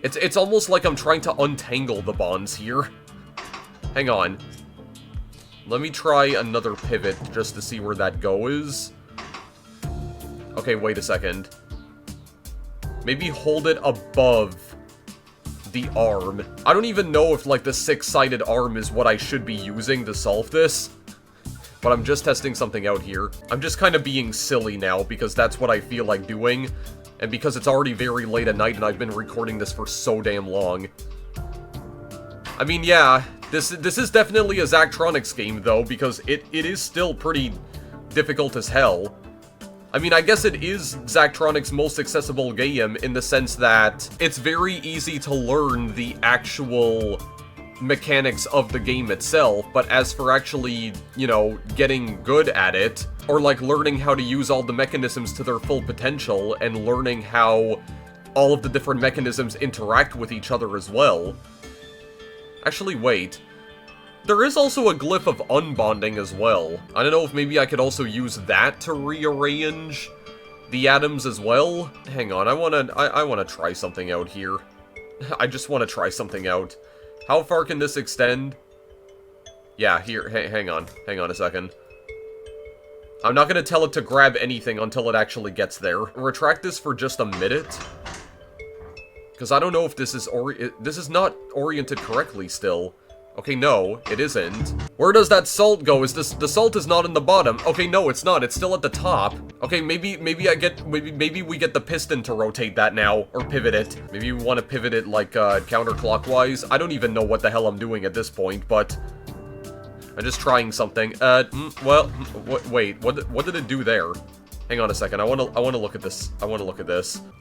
It's almost like I'm trying to untangle the bonds here. Hang on. Let me try another pivot just to see where that goes. Okay, wait a second. Maybe hold it above the arm. I don't even know if, like, the 6-sided arm is what I should be using to solve this. But I'm just testing something out here. I'm just kind of being silly now, because that's what I feel like doing. And because it's already very late at night and I've been recording this for so damn long. I mean, yeah, this is definitely a Zachtronics game, though, because it is still pretty difficult as hell. I mean, I guess it is Zachtronics' most accessible game in the sense that it's very easy to learn the actual mechanics of the game itself, but as for actually, you know, getting good at it, Or like learning how to use all the mechanisms to their full potential, and learning how all of the different mechanisms interact with each other as well. Actually, wait. There is also a glyph of unbonding as well. I don't know if maybe I could also use that to rearrange the atoms as well. Hang on, I wanna try something out here. I just wanna try something out. How far can this extend? Yeah, here, hang on a second. I'm not gonna tell it to grab anything until it actually gets there. Retract this for just a minute. Because I don't know if this is not oriented correctly still. Okay, no, it isn't. Where does that salt go? The salt is not in the bottom. Okay, no, it's not. It's still at the top. Okay, maybe we get the piston to rotate that now, or pivot it. Maybe we want to pivot it like counterclockwise. I don't even know what the hell I'm doing at this point, but I'm just trying something. Wait, what did it do there? Hang on a second, I wanna look at this.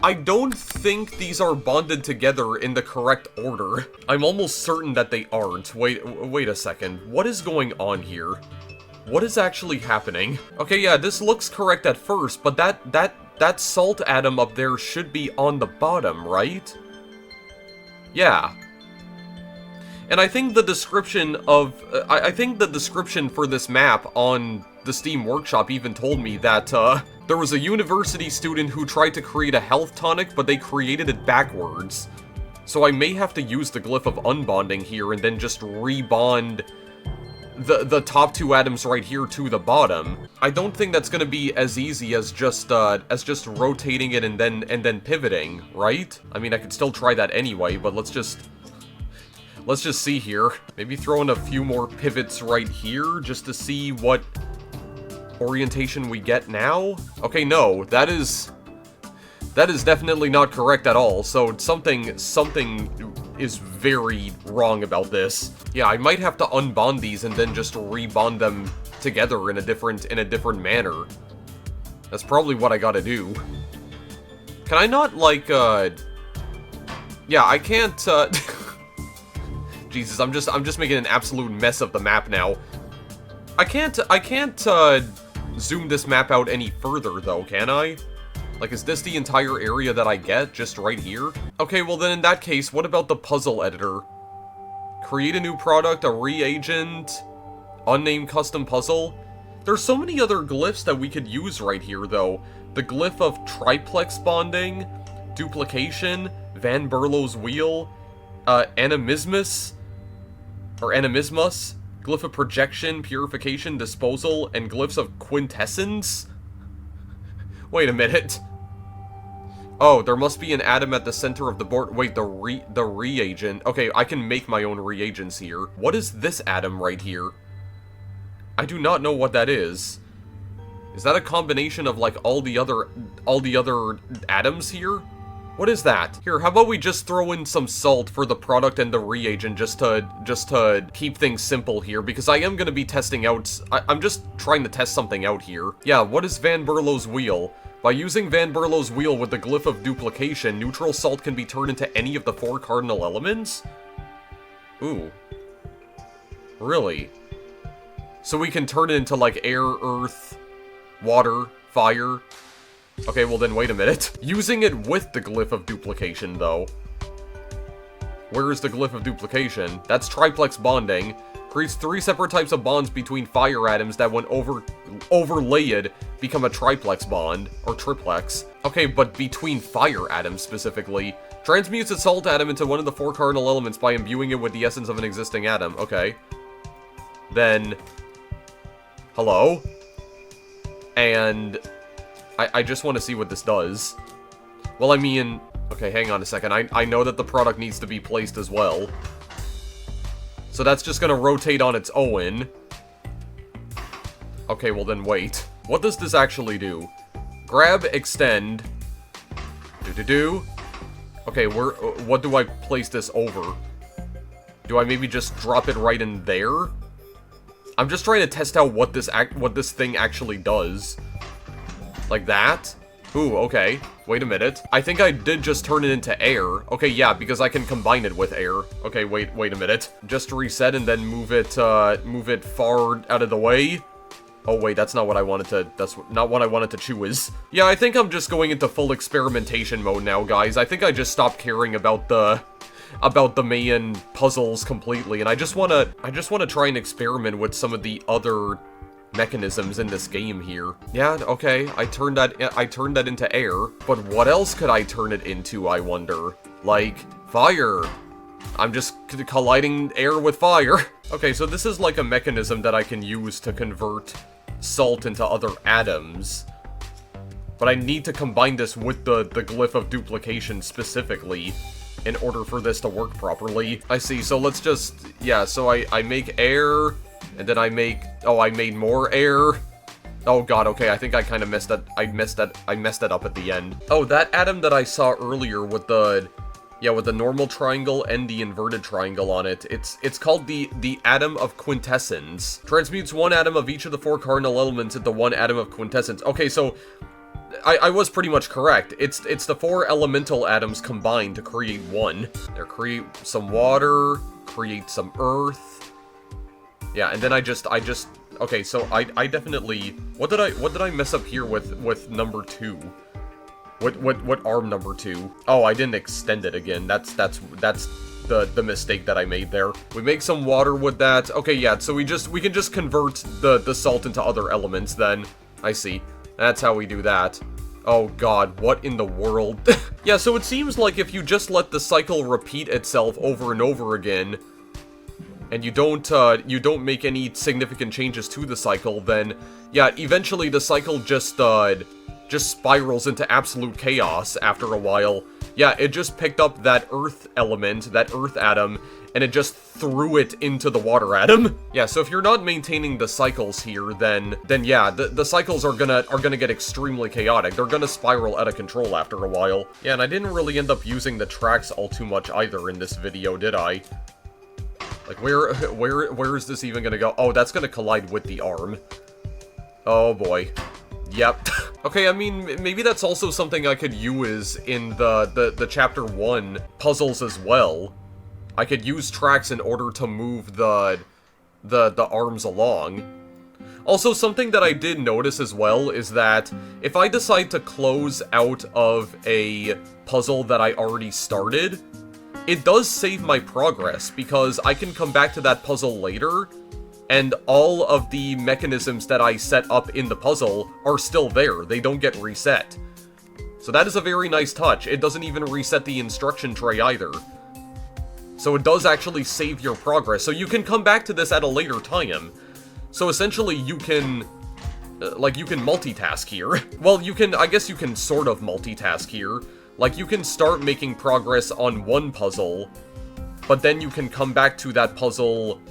I don't think these are bonded together in the correct order. I'm almost certain that they aren't. Wait a second. What is going on here? What is actually happening? Okay, yeah, this looks correct at first, but that salt atom up there should be on the bottom, right? Yeah. And I think the description of... I think the description for this map on the Steam Workshop even told me that, there was a university student who tried to create a health tonic, but they created it backwards. So I may have to use the glyph of unbonding here and then just rebond the top two atoms right here to the bottom. I don't think that's gonna be as easy as just rotating it and then pivoting, right? I mean, I could still try that anyway, but let's just see here. Maybe throw in a few more pivots right here just to see what orientation we get now? Okay, no, that is definitely not correct at all, so something is very wrong about this. Yeah, I might have to unbond these and then just rebond them together in a different manner. That's probably what I gotta do. Can I not, like, yeah, I can't, Jesus, I'm just making an absolute mess of the map now. I can't, zoom this map out any further, though, can I? Like, is this the entire area that I get, just right here? Okay, well then in that case, what about the puzzle editor? Create a new product, a reagent, unnamed custom puzzle. There's so many other glyphs that we could use right here, though. The glyph of triplex bonding, duplication, Van Berlo's wheel, animismus, glyph of projection, purification, disposal, and glyphs of quintessence? Wait a minute. Oh, there must be an atom at the center of the board. Wait, the reagent. Okay, I can make my own reagents here. What is this atom right here? I do not know what that is. Is that a combination of, like, all the other atoms here? What is that? Here, how about we just throw in some salt for the product and the reagent just to keep things simple here, because I am going to be testing out... I'm just trying to test something out here. Yeah, what is Van Berlo's wheel? By using Van Berlo's wheel with the glyph of duplication, neutral salt can be turned into any of the 4 cardinal elements? Ooh. Really? So we can turn it into, like, air, earth, water, fire... Okay, well then wait a minute. Using it with the glyph of duplication, though. Where is the glyph of duplication? That's triplex bonding. Creates 3 separate types of bonds between fire atoms that when overlaid become a triplex bond, or triplex. Okay, but between fire atoms specifically. Transmutes a salt atom into one of the 4 cardinal elements by imbuing it with the essence of an existing atom. Okay. Then... Hello? And... I just want to see what this does. Well, I mean... Okay, hang on a second. I know that the product needs to be placed as well. So that's just gonna rotate on its own. Okay, well then wait. What does this actually do? Grab, extend. Do. Okay, what do I place this over? Do I maybe just drop it right in there? I'm just trying to test out what this thing actually does. Like that? Ooh, okay. Wait a minute. I think I did just turn it into air. Okay, yeah, because I can combine it with air. Okay, wait a minute. Just reset and then move it far out of the way. Oh wait, that's not what I wanted to, that's not what I wanted to choose. Yeah, I think I'm just going into full experimentation mode now, guys. I think I just stopped caring about the main puzzles completely, and I just wanna try and experiment with some of the other mechanisms in this game here. Yeah, okay, I turned that into air, but what else could I turn it into, I wonder? Like, fire. I'm just colliding air with fire. Okay, so this is like a mechanism that I can use to convert salt into other atoms. But I need to combine this with the glyph of duplication specifically in order for this to work properly. I see, so let's just, yeah, so I make air, and then I made more air. Oh god, okay, I think I kind of messed that, I messed that up at the end. Oh, that atom that I saw earlier with the normal triangle and the inverted triangle on it, it's called the atom of quintessence. Transmutes one atom of each of the 4 cardinal elements into one atom of quintessence. Okay, so I was pretty much correct. It's the 4 elemental atoms combined to create one. There, create some water, create some earth. Yeah, and then I just okay, so I definitely, what did I mess up here with number 2? What arm number 2? Oh, I didn't extend it again. That's the mistake that I made there. We make some water with that. Okay, yeah, so we can just convert the salt into other elements then. I see. That's how we do that. Oh god, what in the world? Yeah, so it seems like if you just let the cycle repeat itself over and over again, and you don't make any significant changes to the cycle, then yeah, eventually the cycle just spirals into absolute chaos after a while. Yeah, it just picked up that earth element, that earth atom, and it just threw it into the water atom. Yeah, so if you're not maintaining the cycles here, then yeah, the cycles are gonna get extremely chaotic. They're gonna spiral out of control after a while. Yeah, and I didn't really end up using the tracks all too much either in this video, did I? Like, where is this even gonna go? Oh, that's gonna collide with the arm. Oh boy. Yep. Okay, I mean, maybe that's also something I could use in the Chapter 1 puzzles as well. I could use tracks in order to move the arms along. Also, something that I did notice as well is that if I decide to close out of a puzzle that I already started, it does save my progress, because I can come back to that puzzle later, and all of the mechanisms that I set up in the puzzle are still there. They don't get reset. So that is a very nice touch. It doesn't even reset the instruction tray either. So it does actually save your progress. So you can come back to this at a later time. So essentially you can, you can multitask here. Well, I guess you can sort of multitask here. Like, you can start making progress on one puzzle, but then you can come back to that puzzle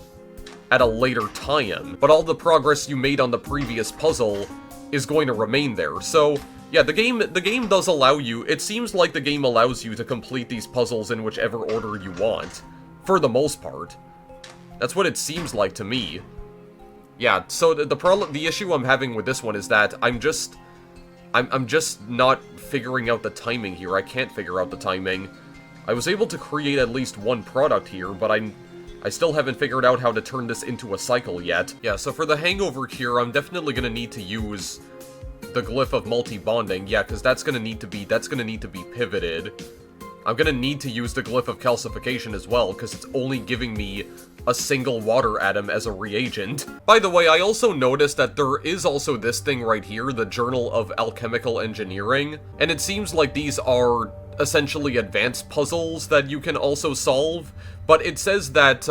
at a later time. But all the progress you made on the previous puzzle is going to remain there. So, yeah, the game does allow you, it seems like the game allows you to complete these puzzles in whichever order you want. For the most part. That's what it seems like to me. Yeah, so the issue I'm having with this one is that I'm just not figuring out the timing here. I can't figure out the timing. I was able to create at least one product here, but I still haven't figured out how to turn this into a cycle yet. Yeah, so for the hangover cure, I'm definitely gonna need to use the glyph of multi-bonding. Yeah, because that's gonna need to be pivoted. I'm gonna need to use the glyph of calcification as well, because it's only giving me a single water atom as a reagent. By the way, I also noticed that there is also this thing right here, the Journal of Alchemical Engineering, and it seems like these are essentially advanced puzzles that you can also solve, but it says that,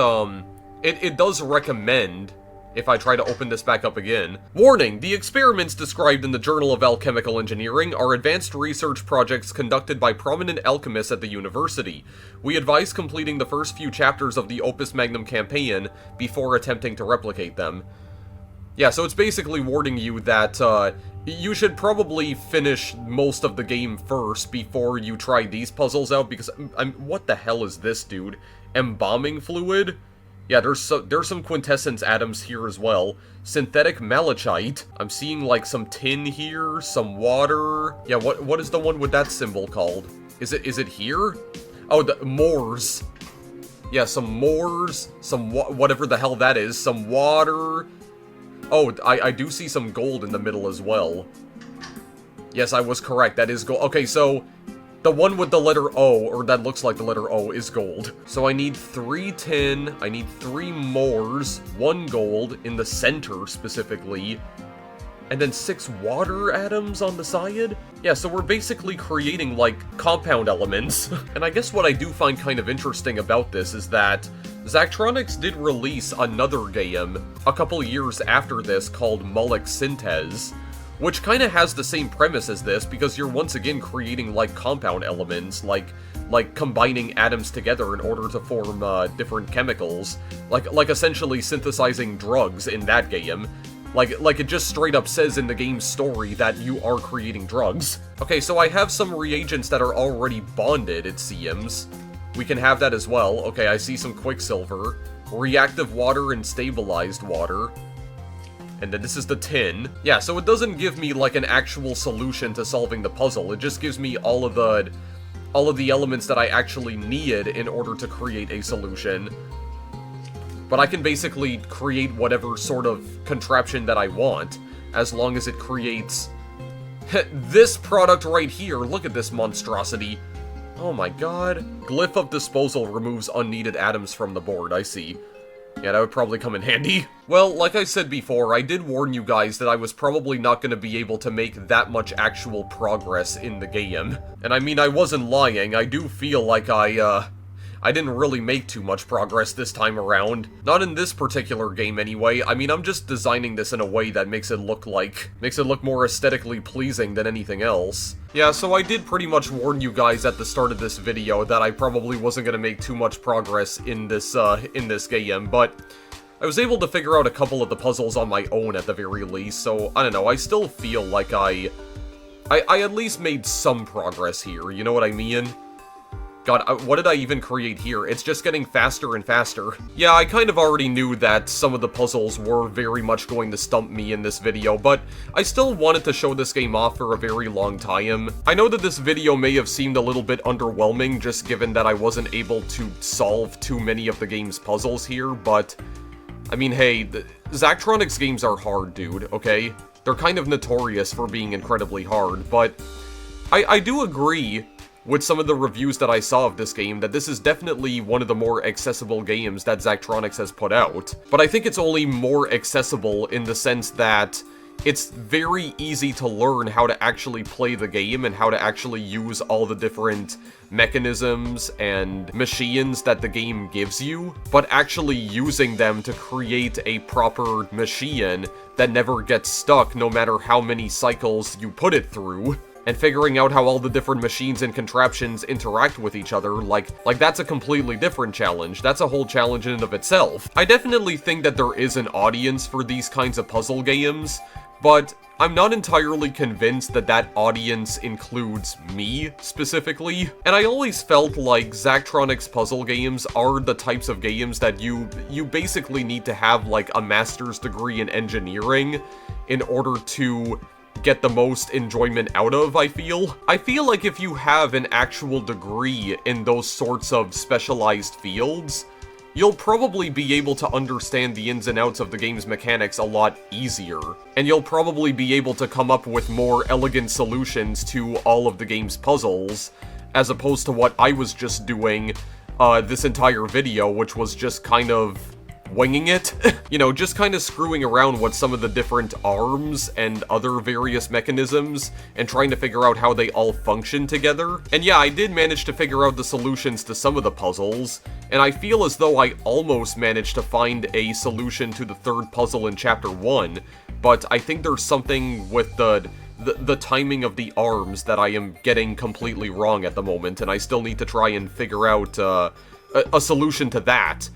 it does recommend, if I try to open this back up again. Warning! The experiments described in the Journal of Alchemical Engineering are advanced research projects conducted by prominent alchemists at the university. We advise completing the first few chapters of the Opus Magnum campaign before attempting to replicate them. Yeah, so it's basically warning you that, you should probably finish most of the game first before you try these puzzles out, because, what the hell is this, dude? Embalming fluid? Yeah, there's some quintessence atoms here as well. Synthetic malachite. I'm seeing, like, some tin here, some water. Yeah, what is the one with that symbol called? Is it here? Oh, the Moors. Yeah, some Moors, some whatever the hell that is, some water. Oh, I do see some gold in the middle as well. Yes, I was correct. That is gold. Okay, so the one with the letter O, or that looks like the letter O, is gold. So I need 3 tin, I need 3 mores, 1 gold in the center specifically, and then 6 water atoms on the side? Yeah, so we're basically creating, like, compound elements. And I guess what I do find kind of interesting about this is that Zachtronics did release another game a couple years after this called Mullic Synthes, which kind of has the same premise as this, because you're once again creating, like, compound elements, like combining atoms together in order to form, different chemicals. Like essentially synthesizing drugs in that game. Like it just straight up says in the game's story that you are creating drugs. Okay, so I have some reagents that are already bonded, it seems. We can have that as well. Okay, I see some quicksilver, reactive water and stabilized water. And then this is the tin. Yeah, so it doesn't give me, like, an actual solution to solving the puzzle. It just gives me all of the elements that I actually need in order to create a solution. But I can basically create whatever sort of contraption that I want, as long as it creates this product right here. Look at this monstrosity. Oh my god. Glyph of disposal removes unneeded atoms from the board, I see. Yeah, that would probably come in handy. Well, like I said before, I did warn you guys that I was probably not going to be able to make that much actual progress in the game. And I mean, I wasn't lying. I do feel like I didn't really make too much progress this time around. Not in this particular game anyway. I mean, I'm just designing this in a way that makes it look more aesthetically pleasing than anything else. Yeah, so I did pretty much warn you guys at the start of this video that I probably wasn't gonna make too much progress in this game, but I was able to figure out a couple of the puzzles on my own at the very least, so I don't know, I still feel like I at least made some progress here, you know what I mean? God, what did I even create here? It's just getting faster and faster. Yeah, I kind of already knew that some of the puzzles were very much going to stump me in this video, but I still wanted to show this game off for a very long time. I know that this video may have seemed a little bit underwhelming, just given that I wasn't able to solve too many of the game's puzzles here, but I mean, hey, Zachtronics games are hard, dude, okay? They're kind of notorious for being incredibly hard, but I do agree with some of the reviews that I saw of this game that this is definitely one of the more accessible games that Zachtronics has put out. But I think it's only more accessible in the sense that it's very easy to learn how to actually play the game and how to actually use all the different mechanisms and machines that the game gives you, but actually using them to create a proper machine that never gets stuck no matter how many cycles you put it through. And figuring out how all the different machines and contraptions interact with each other, like that's a completely different challenge. That's a whole challenge in and of itself. I definitely think that there is an audience for these kinds of puzzle games, but I'm not entirely convinced that that audience includes me, specifically. And I always felt like Zachtronics puzzle games are the types of games that you basically need to have, like, a master's degree in engineering in order to get the most enjoyment out of, I feel. I feel like if you have an actual degree in those sorts of specialized fields, you'll probably be able to understand the ins and outs of the game's mechanics a lot easier. And you'll probably be able to come up with more elegant solutions to all of the game's puzzles, as opposed to what I was just doing this entire video, which was just kind of winging it. You know, just kind of screwing around with some of the different arms and other various mechanisms and trying to figure out how they all function together. And yeah, I did manage to figure out the solutions to some of the puzzles, and I feel as though I almost managed to find a solution to the third puzzle in Chapter 1, but I think there's something with the timing of the arms that I am getting completely wrong at the moment, and I still need to try and figure out a solution to that.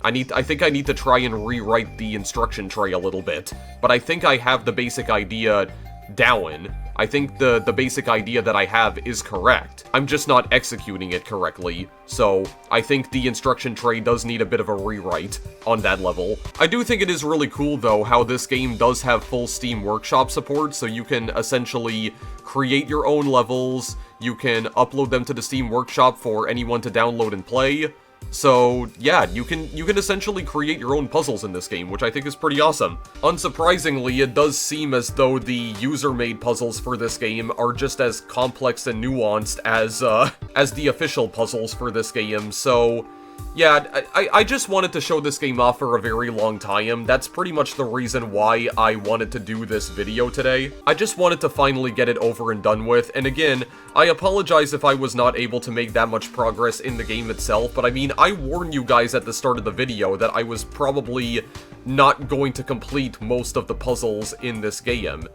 I think I need to try and rewrite the instruction tray a little bit, but I think I have the basic idea down. I think the basic idea that I have is correct. I'm just not executing it correctly, so I think the instruction tray does need a bit of a rewrite on that level. I do think it is really cool, though, how this game does have full Steam Workshop support, so you can essentially create your own levels, you can upload them to the Steam Workshop for anyone to download and play. So yeah, you can essentially create your own puzzles in this game, which I think is pretty awesome. Unsurprisingly, it does seem as though the user-made puzzles for this game are just as complex and nuanced as the official puzzles for this game, so yeah, I just wanted to show this game off for a very long time. That's pretty much the reason why I wanted to do this video today. I just wanted to finally get it over and done with, and again, I apologize if I was not able to make that much progress in the game itself, but I mean, I warned you guys at the start of the video that I was probably not going to complete most of the puzzles in this game.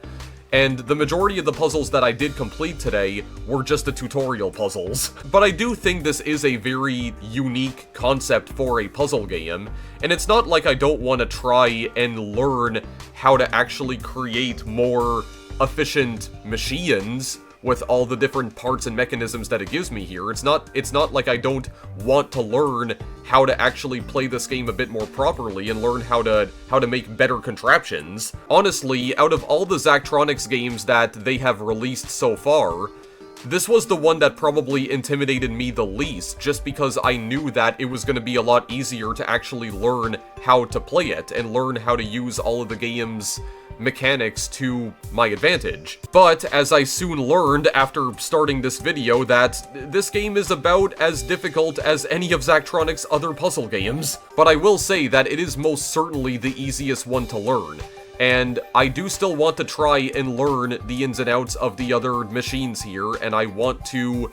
And the majority of the puzzles that I did complete today were just the tutorial puzzles. But I do think this is a very unique concept for a puzzle game, and it's not like I don't want to try and learn how to actually create more efficient machines with all the different parts and mechanisms that it gives me here. It's not like I don't want to learn how to actually play this game a bit more properly and learn how to make better contraptions. Honestly, out of all the Zachtronics games that they have released so far, this was the one that probably intimidated me the least, just because I knew that it was going to be a lot easier to actually learn how to play it and learn how to use all of the game's mechanics to my advantage. But as I soon learned after starting this video, that this game is about as difficult as any of Zachtronics' other puzzle games. But I will say that it is most certainly the easiest one to learn. And I do still want to try and learn the ins and outs of the other machines here, and I want to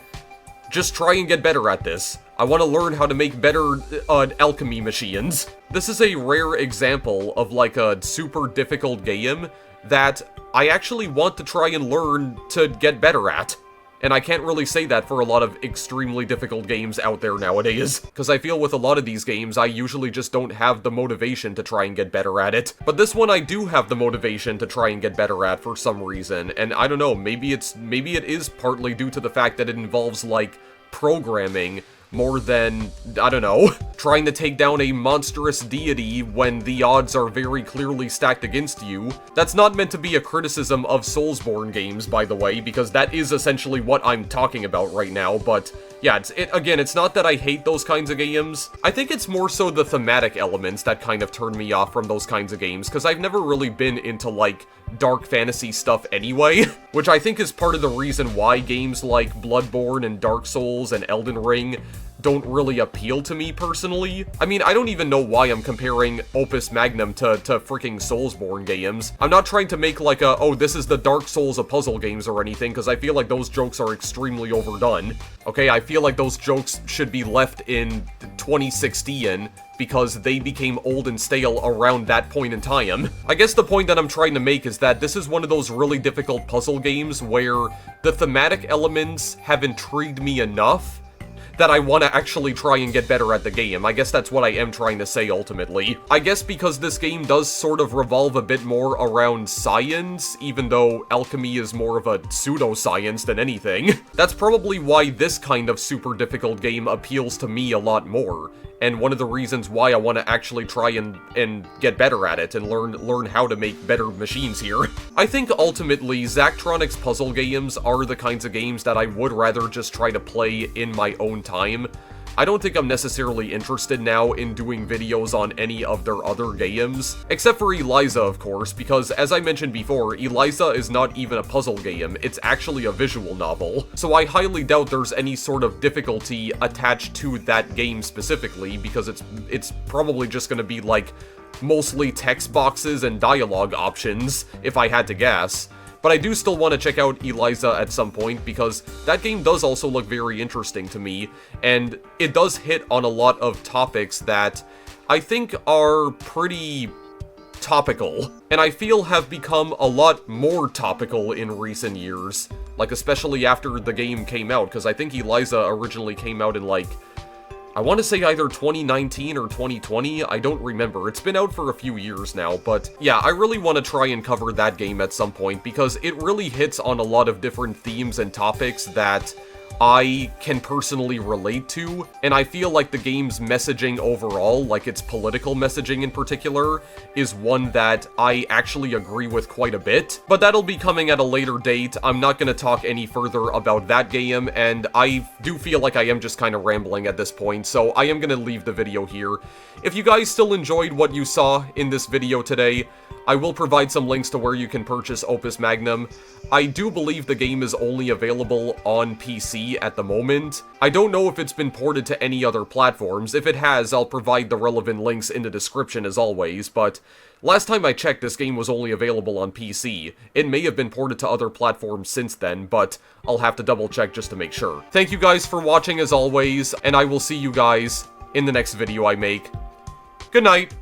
just try and get better at this. I want to learn how to make better alchemy machines. This is a rare example of like a super difficult game that I actually want to try and learn to get better at. And I can't really say that for a lot of extremely difficult games out there nowadays, because I feel with a lot of these games, I usually just don't have the motivation to try and get better at it. But this one I do have the motivation to try and get better at for some reason, and I don't know, maybe it is partly due to the fact that it involves, like, programming more than, I don't know, trying to take down a monstrous deity when the odds are very clearly stacked against you. That's not meant to be a criticism of Soulsborne games, by the way, because that is essentially what I'm talking about right now, but yeah, it's not that I hate those kinds of games. I think it's more so the thematic elements that kind of turn me off from those kinds of games, because I've never really been into, like, dark fantasy stuff anyway, which I think is part of the reason why games like Bloodborne and Dark Souls and Elden Ring don't really appeal to me personally. I mean, I don't even know why I'm comparing Opus Magnum to freaking Soulsborne games. I'm not trying to make like a, oh, this is the Dark Souls of puzzle games or anything, because I feel like those jokes are extremely overdone. Okay, I feel like those jokes should be left in 2016, because they became old and stale around that point in time. I guess the point that I'm trying to make is that this is one of those really difficult puzzle games where the thematic elements have intrigued me enough that I want to actually try and get better at the game. I guess that's what I am trying to say ultimately. I guess because this game does sort of revolve a bit more around science, even though alchemy is more of a pseudoscience than anything. That's probably why this kind of super difficult game appeals to me a lot more, and one of the reasons why I want to actually try and get better at it and learn how to make better machines here. I think ultimately Zachtronics puzzle games are the kinds of games that I would rather just try to play in my own time. I don't think I'm necessarily interested now in doing videos on any of their other games, except for Eliza, of course, because as I mentioned before, Eliza is not even a puzzle game, it's actually a visual novel, so I highly doubt there's any sort of difficulty attached to that game specifically, because it's probably just gonna be like mostly text boxes and dialogue options, if I had to guess. But I do still want to check out Eliza at some point, because that game does also look very interesting to me, and it does hit on a lot of topics that I think are pretty topical, and I feel have become a lot more topical in recent years, like especially after the game came out, because I think Eliza originally came out in like, I want to say either 2019 or 2020, I don't remember. It's been out for a few years now, but yeah, I really want to try and cover that game at some point, because it really hits on a lot of different themes and topics that I can personally relate to, and I feel like the game's messaging overall, like its political messaging in particular, is one that I actually agree with quite a bit. But that'll be coming at a later date. I'm not going to talk any further about that game, and I do feel like I am just kind of rambling at this point, so I am going to leave the video here. If you guys still enjoyed what you saw in this video today, I will provide some links to where you can purchase Opus Magnum. I do believe the game is only available on PC at the moment. I don't know if it's been ported to any other platforms. If it has, I'll provide the relevant links in the description as always, but last time I checked, this game was only available on PC. It may have been ported to other platforms since then, but I'll have to double check just to make sure. Thank you guys for watching as always, and I will see you guys in the next video I make. Good night!